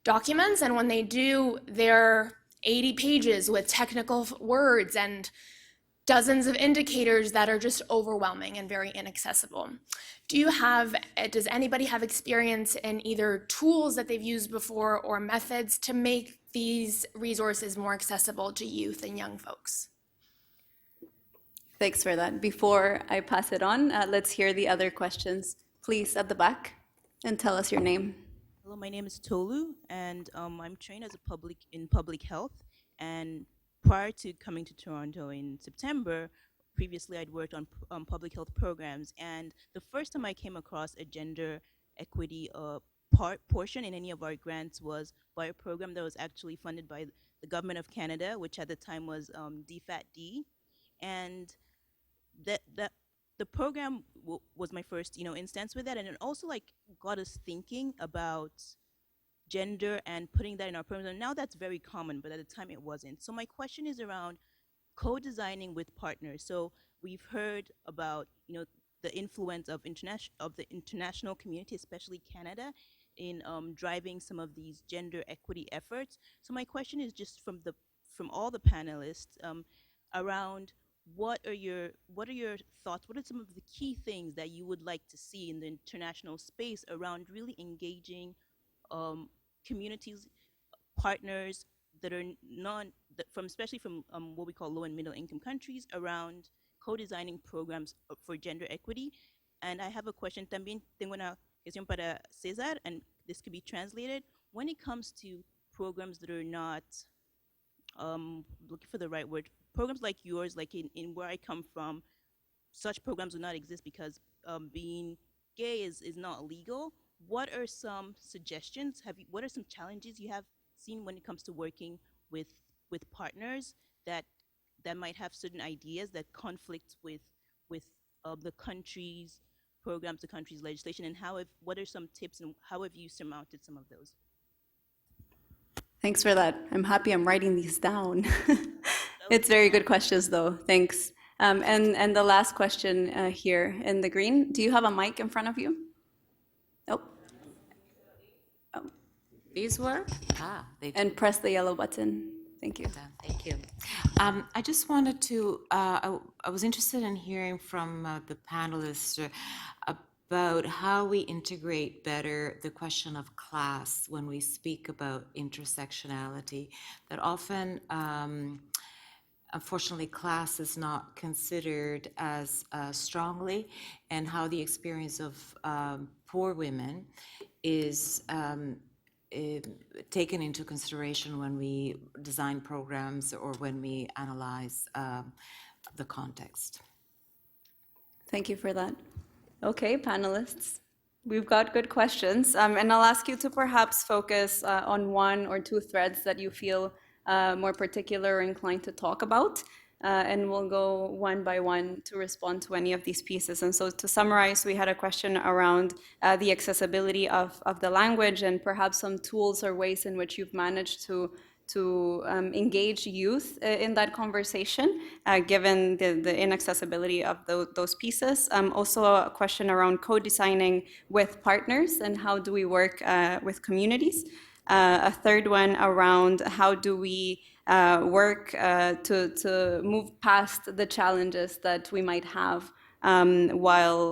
documents, and when they do, they're 80 pages with technical words and dozens of indicators that are just overwhelming and very inaccessible. Does anybody have experience in either tools that they've used before or methods to make these resources more accessible to youth and young folks? Thanks for that. Before I pass it on, let's hear the other questions. Please, at the back, and tell us your name. Hello, my name is Tolu, and I'm trained as in public health. And prior to coming to Toronto in September, previously I'd worked on public health programs. And the first time I came across a gender equity portion in any of our grants was by a program that was actually funded by the Government of Canada, which at the time was DFAT-D. And the program was my first, instance with that, and it also got us thinking about gender and putting that in our programs. And now that's very common, but at the time it wasn't. So my question is around co-designing with partners. So we've heard about, the influence of the international community, especially Canada, in driving some of these gender equity efforts. So my question is just from all the panelists around what are your thoughts? What are some of the key things that you would like to see in the international space around really engaging communities, partners that are especially from what we call low and middle income countries around co-designing programs for gender equity? And I have a question también. Tengo una cuestión para Cesar, and this could be translated. When it comes to programs that are not, looking for the right word, programs like yours, like in where I come from, such programs would not exist because being gay is not legal. What are some suggestions? What are some challenges you have seen when it comes to working with partners that might have certain ideas that conflict with the country's programs, the country's legislation, and what are some tips and how have you surmounted some of those? Thanks for that. I'm happy I'm writing these down. It's very good questions, though. Thanks. And the last question here in the green. Do you have a mic in front of you? Oh. These were? They And press the yellow button. Thank you. Thank you. I just wanted to, I was interested in hearing from the panelists about how we integrate better the question of class when we speak about intersectionality. That often, unfortunately, class is not considered as strongly, and how the experience of poor women is taken into consideration when we design programs or when we analyze the context. Thank you for that. Okay, panelists, we've got good questions, and I'll ask you to perhaps focus on one or two threads that you feel more particular or inclined to talk about, and we'll go one by one to respond to any of these pieces. And so to summarize, we had a question around the accessibility of the language and perhaps some tools or ways in which you've managed to engage youth in that conversation, given the inaccessibility of those pieces. Also a question around co-designing with partners and how do we work with communities. A third one around how do we work to move past the challenges that we might have while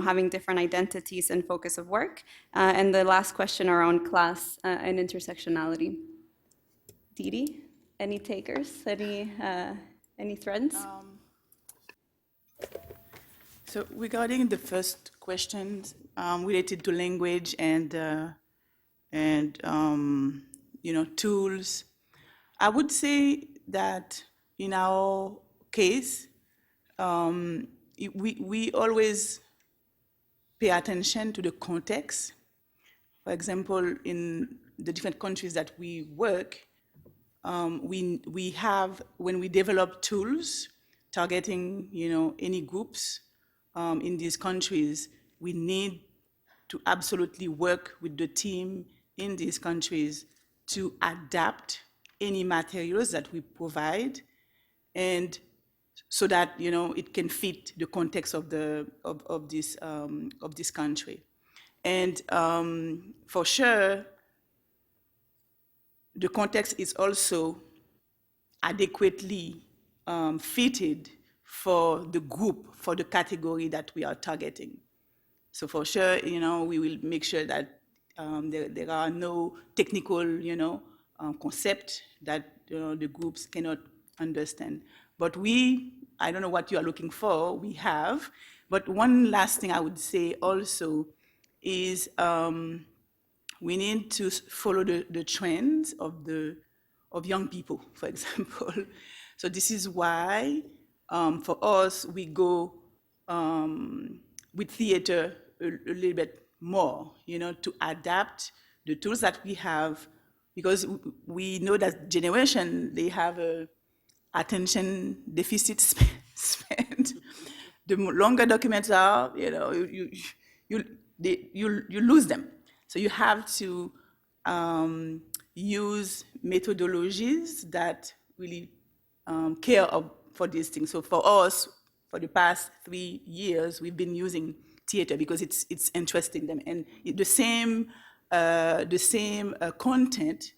having different identities and focus of work. And the last question around class and intersectionality. Didi, any takers? Any threads? So regarding the first questions related to language and tools, I would say that in our case, we always pay attention to the context. For example, in the different countries that we work, we have, when we develop tools targeting, any groups in these countries, we need to absolutely work with the team in these countries to adapt any materials that we provide, and so that it can fit the context of this country. And for sure, the context is also adequately fitted for the group, for the category that we are targeting. So for sure, we will make sure that there are no technical, concepts that the groups cannot understand. But I don't know what you are looking for, we have. But one last thing I would say also is we need to follow the trends of young people, for example. So this is why, for us, we go with theater a little bit more, to adapt the tools that we have, because we know that generation, they have a attention deficit span. The longer documents are, you lose them. So you have to use methodologies that really care for these things. So for us, for the past 3 years, we've been using theater because it's interesting them, and the same content,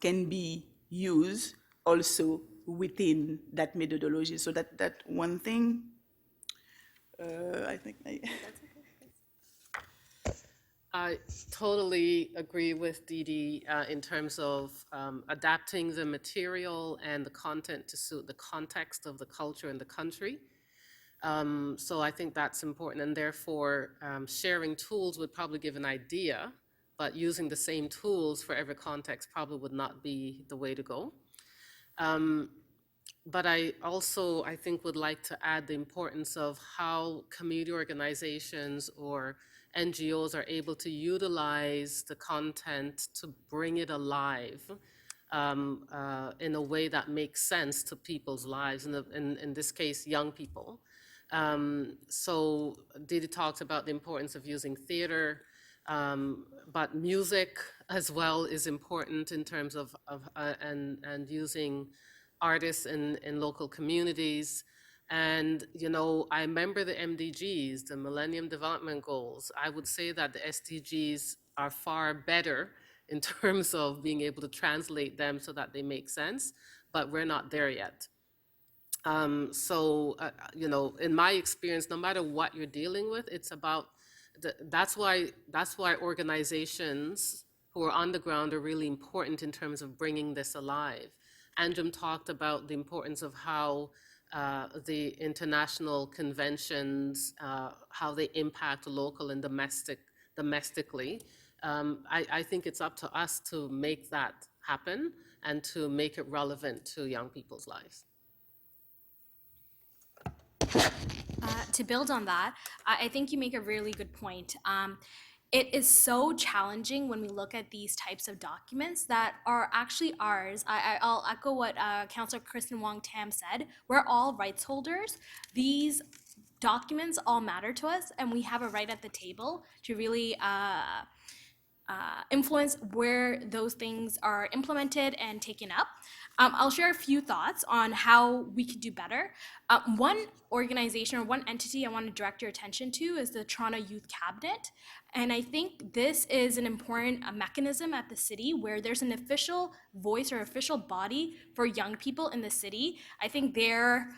can be used also within that methodology. So that one thing, I think. I totally agree with Didi in terms of adapting the material and the content to suit the context of the culture and the country. So I think that's important, and therefore sharing tools would probably give an idea, but using the same tools for every context probably would not be the way to go. But I also, I think, would like to add the importance of how community organizations or NGOs are able to utilize the content to bring it alive in a way that makes sense to people's lives, in this case, young people. So Didi talked about the importance of using theater, but music as well is important in terms of and using artists in local communities. And, I remember the MDGs, the Millennium Development Goals. I would say that the SDGs are far better in terms of being able to translate them so that they make sense, but we're not there yet. You know, in my experience, no matter what you're dealing with, it's about, that's why organizations who are on the ground are really important in terms of bringing this alive. Andrew talked about the importance of how the international conventions, how they impact local and domestically. I think it's up to us to make that happen and to make it relevant to young people's lives. To build on that, I think you make a really good point. It is so challenging when we look at these types of documents that are actually ours. I'll echo what Councillor Kristyn Wong-Tam said. We're all rights holders. These documents all matter to us, and we have a right at the table to really influence where those things are implemented and taken up. I'll share a few thoughts on how we could do better. One organization or one entity I want to direct your attention to is the Toronto Youth Cabinet. And I think this is an important mechanism at the city where there's an official voice or official body for young people in the city. I think their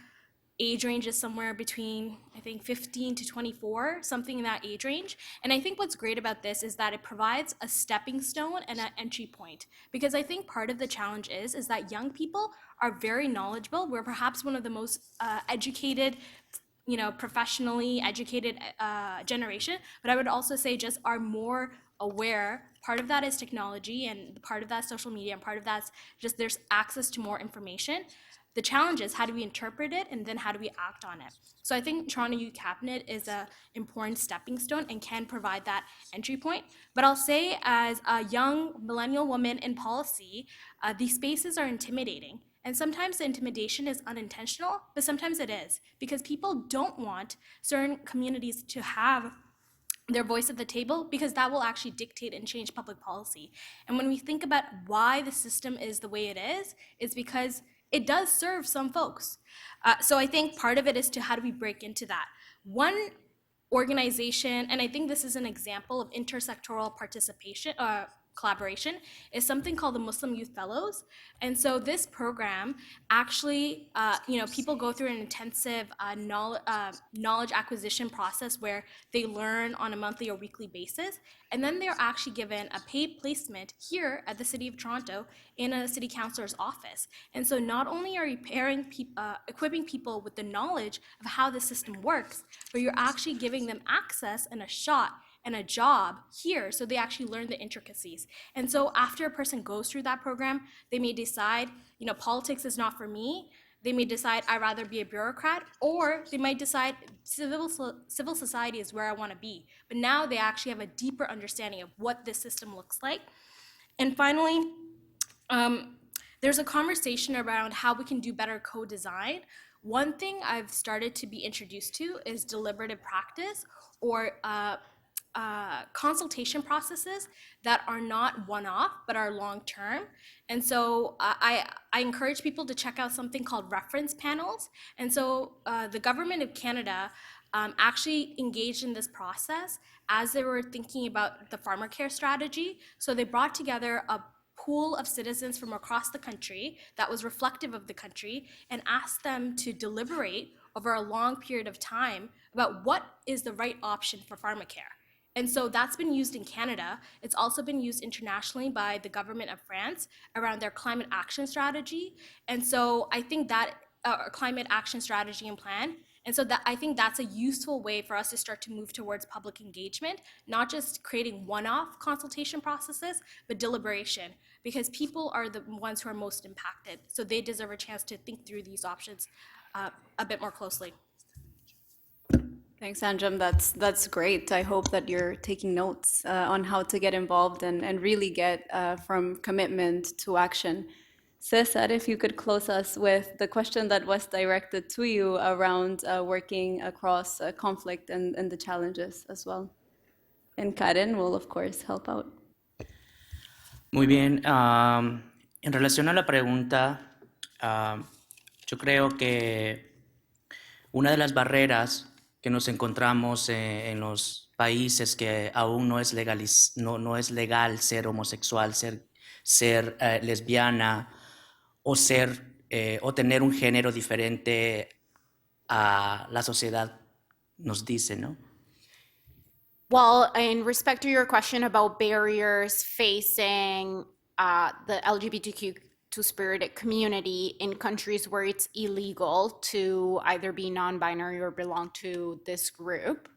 age range is somewhere between, 15 to 24, something in that age range. And I think what's great about this is that it provides a stepping stone and an entry point. Because I think part of the challenge is that young people are very knowledgeable. We're perhaps one of the most educated, professionally educated generation. But I would also say just are more aware. Part of that is technology, and part of that is social media, and part of that's just there's access to more information. The challenge is how do we interpret it, and then how do we act on it? So I think Toronto Youth Cabinet is an important stepping stone and can provide that entry point. But I'll say, as a young millennial woman in policy, these spaces are intimidating. And sometimes the intimidation is unintentional, but sometimes it is, because people don't want certain communities to have their voice at the table, because that will actually dictate and change public policy. And when we think about why the system is the way it is, it's because it does serve some folks. So I think part of it is to how do we break into that. One organization, and I think this is an example of intersectoral participation, collaboration, is something called the Muslim Youth Fellows. And so this program actually, people go through an intensive knowledge acquisition process where they learn on a monthly or weekly basis. And then they're actually given a paid placement here at the City of Toronto in a city councillor's office. And so not only are you equipping people with the knowledge of how the system works, but you're actually giving them access and a shot and a job here, so they actually learn the intricacies. And so after a person goes through that program, they may decide, politics is not for me. They may decide I'd rather be a bureaucrat, or they might decide civil society is where I want to be. But now they actually have a deeper understanding of what this system looks like. And finally, there's a conversation around how we can do better co-design. One thing I've started to be introduced to is deliberative practice, or consultation processes that are not one-off but are long-term. And so I encourage people to check out something called reference panels. And so the government of Canada actually engaged in this process as they were thinking about the farmer care strategy. So they brought together a pool of citizens from across the country that was reflective of the country and asked them to deliberate over a long period of time about what is the right option for farmer care. And so that's been used in Canada. It's also been used internationally by the government of France around their climate action strategy. And so I think that climate action strategy and plan. And so that I think that's a useful way for us to start to move towards public engagement, not just creating one-off consultation processes, but deliberation, because people are the ones who are most impacted. So they deserve a chance to think through these options a bit more closely. Thanks, Anjum. That's great. I hope that you're taking notes on how to get involved and really get from commitment to action. Cesar, if you could close us with the question that was directed to you around working across conflict and the challenges as well. And Karen will, of course, help out. Muy bien. En relación a la pregunta, yo creo que una de las barreras que nos encontramos en los países que aún no es, no es legal ser homosexual, ser lesbiana o o tener un género diferente a la sociedad nos dice, ¿no? Well, in respect to your question about barriers facing the LGBTQ two-spirited community in countries where it's illegal to either be non-binary or belong to this group.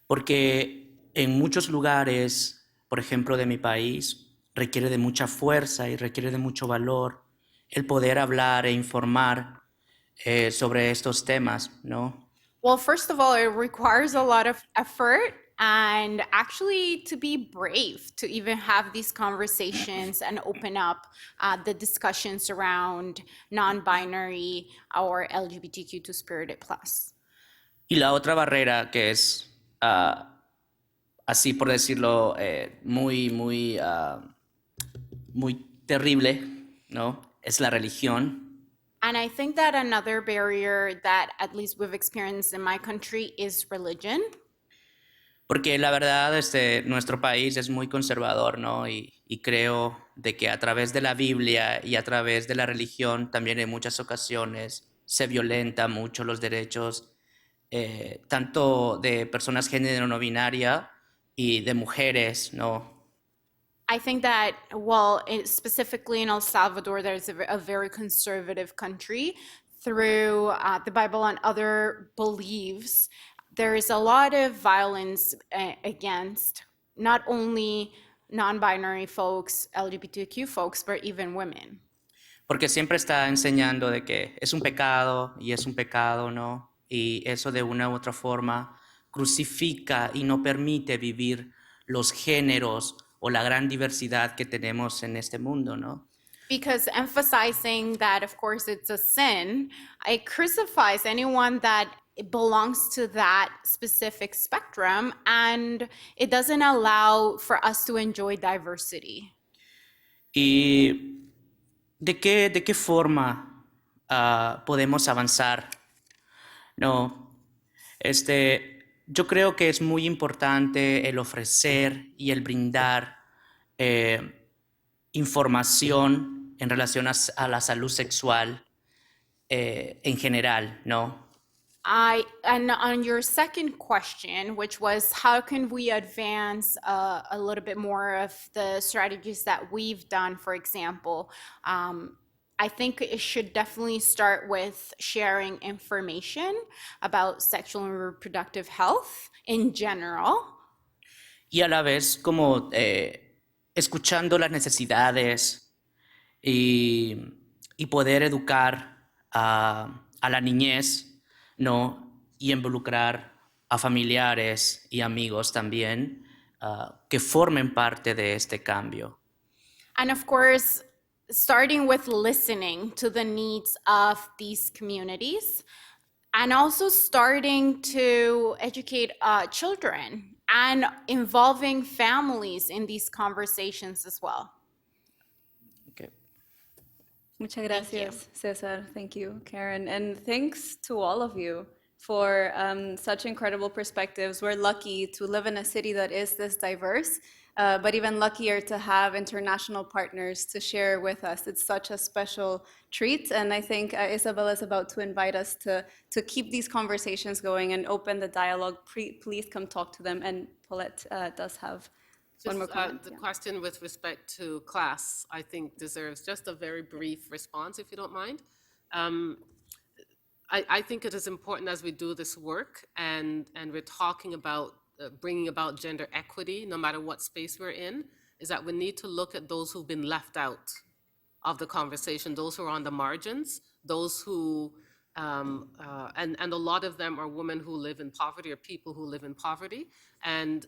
Porque en muchos lugares, por ejemplo, de mi país, requiere de mucha fuerza y requiere de mucho valor el poder hablar e informar sobre estos temas, ¿no? Well, first of all, it requires a lot of effort and actually to be brave to even have these conversations and open up the discussions around non-binary or LGBTQ two-spirited plus. Y la otra barrera que es, así por decirlo, muy terrible, ¿no? Es la religión. And I think that another barrier that at least we've experienced in my country is religion. Porque la verdad, nuestro país es muy conservador, ¿no? Y creo de que a través de la Biblia y a través de la religión también en muchas ocasiones se violenta mucho los derechos tanto de personas género no binaria y de mujeres, ¿no? I think that, well, specifically in El Salvador, there's a very conservative country. Through the Bible and other beliefs, there is a lot of violence against not only non-binary folks, LGBTQ folks, but even women. Porque siempre está enseñando de que es un pecado y es un pecado, ¿no? Y eso de una u otra forma crucifica y no permite vivir los géneros o la gran diversidad que tenemos en este mundo, ¿no? Because emphasizing that, of course, it's a sin, it crucifies anyone that belongs to that specific spectrum, and it doesn't allow for us to enjoy diversity. ¿Y de qué forma podemos avanzar? No, yo creo que es muy importante el ofrecer y el brindar información en relación a la salud sexual en general, ¿no? And on your second question, which was how can we advance a little bit more of the strategies that we've done, for example, I think it should definitely start with sharing information about sexual and reproductive health in general. Y a la vez como escuchando las necesidades y poder educar a la niñez, ¿no? Y involucrar a familiares y amigos también que formen parte de este cambio. And of course, starting with listening to the needs of these communities and also starting to educate children and involving families in these conversations as well. Okay. Muchas gracias, Cesar. Thank you, Karen. And thanks to all of you for such incredible perspectives. We're lucky to live in a city that is this diverse, but even luckier to have international partners to share with us. It's such a special treat, and I think Isabel is about to invite us to keep these conversations going and open the dialogue. Please come talk to them, and Paulette does have one more comment. The question with respect to class, I think, deserves just a very brief response, if you don't mind. I think it is important as we do this work and we're talking about bringing about gender equity, no matter what space we're in, is that we need to look at those who've been left out of the conversation, those who are on the margins, those who, and a lot of them are women who live in poverty or people who live in poverty. And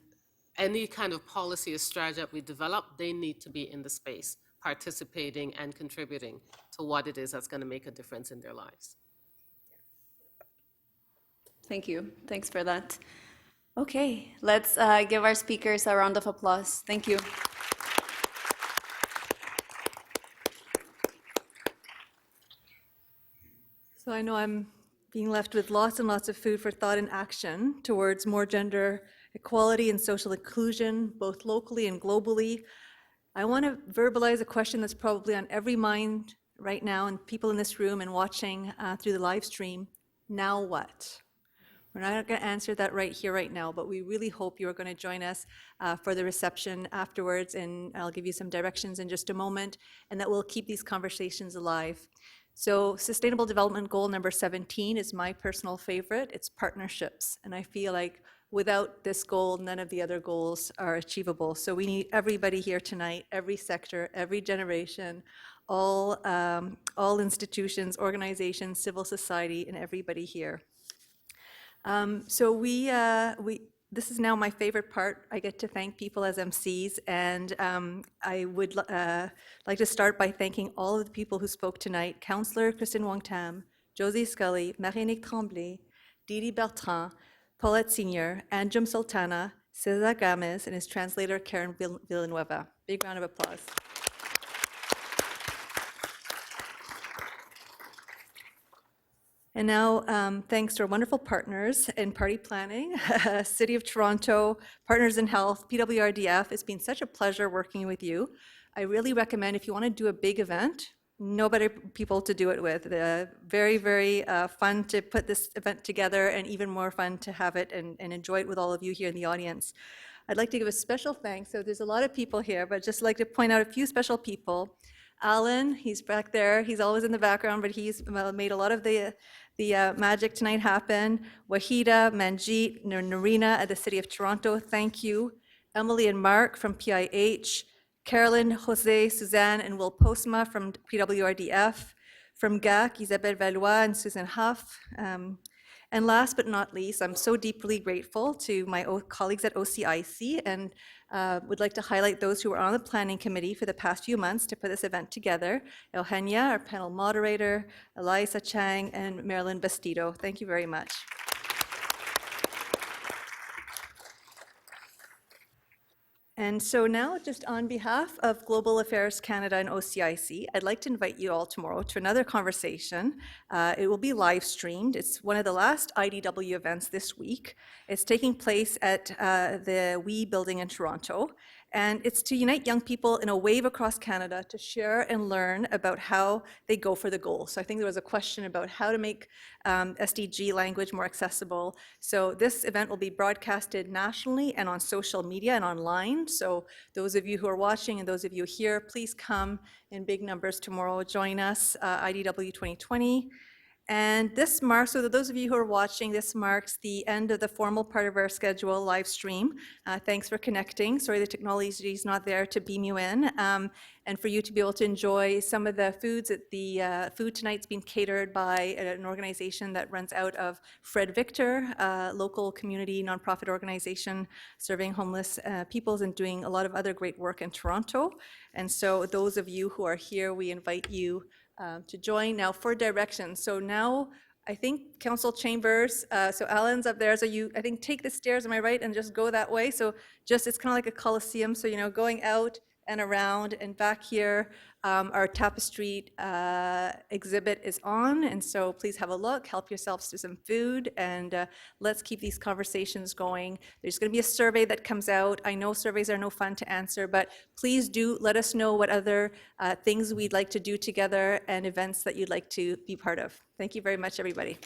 any kind of policy or strategy that we develop, they need to be in the space, participating and contributing to what it is that's going to make a difference in their lives. Thank you. Thanks for that. Okay, let's give our speakers a round of applause. Thank you. So I know I'm being left with lots and lots of food for thought and action towards more gender equality and social inclusion, both locally and globally. I want to verbalize a question that's probably on every mind right now, and people in this room and watching through the live stream. Now what? We're not going to answer that right here, right now, but we really hope you are going to join us for the reception afterwards, and I'll give you some directions in just a moment, and that will keep these conversations alive. So Sustainable Development Goal number 17 is my personal favorite. It's partnerships, and I feel like without this goal, none of the other goals are achievable. So we need everybody here tonight, every sector, every generation, all institutions, organizations, civil society, and everybody here. This is now my favorite part. I get to thank people as MCs, and I would like to start by thanking all of the people who spoke tonight: Councillor Kristyn Wong-Tam, Josie Scully, Marie-Nick Tremblay, Didi Bertrand, Paulette Senior, Anjum Sultana, Cesar Gomez, and his translator Karen Villanueva. Big round of applause. And now, thanks to our wonderful partners in party planning, City of Toronto, Partners in Health, PWRDF, it's been such a pleasure working with you. I really recommend, if you want to do a big event, no better people to do it with. Very, very fun to put this event together, and even more fun to have it and enjoy it with all of you here in the audience. I'd like to give a special thanks. So there's a lot of people here, but just like to point out a few special people. Alan, he's back there. He's always in the background, but he's made a lot of the magic tonight happen. Wahida, Manjeet, Narina at the City of Toronto, thank you. Emily and Mark from PIH, Carolyn, Jose, Suzanne, and Will Postma from PWRDF, from GAC, Isabel Valois and Susan Huff. And last but not least, I'm so deeply grateful to my colleagues at OCIC, and would like to highlight those who were on the planning committee for the past few months to put this event together. Eugenia, our panel moderator, Eliza Chang, and Marilyn Bastido. Thank you very much. And so now, just on behalf of Global Affairs Canada and OCIC, I'd like to invite you all tomorrow to another conversation. It will be live streamed. It's one of the last IDW events this week. It's taking place at the WE building in Toronto. And it's to unite young people in a wave across Canada to share and learn about how they go for the goal. So I think there was a question about how to make SDG language more accessible. So this event will be broadcasted nationally and on social media and online. So those of you who are watching and those of you here, please come in big numbers tomorrow. Join us, IDW2020. And this marks, so those of you who are watching, this marks the end of the formal part of our schedule live stream. Thanks for connecting. Sorry the technology is not there to beam you in. And for you to be able to enjoy some of the foods. The food tonight's been catered by an organization that runs out of Fred Victor, a local community nonprofit organization serving homeless peoples and doing a lot of other great work in Toronto. And so those of you who are here, we invite you to join. Now for directions. So now I think council chambers, so Alan's up there, so you, I think, take the stairs, am I right, and just go that way. So just, it's kind of like a coliseum, so, you know, going out and around, and back here, our tapestry exhibit is on, and so please have a look, help yourselves to some food, and let's keep these conversations going. There's going to be a survey that comes out. I know surveys are no fun to answer, but please do let us know what other things we'd like to do together and events that you'd like to be part of. Thank you very much, everybody.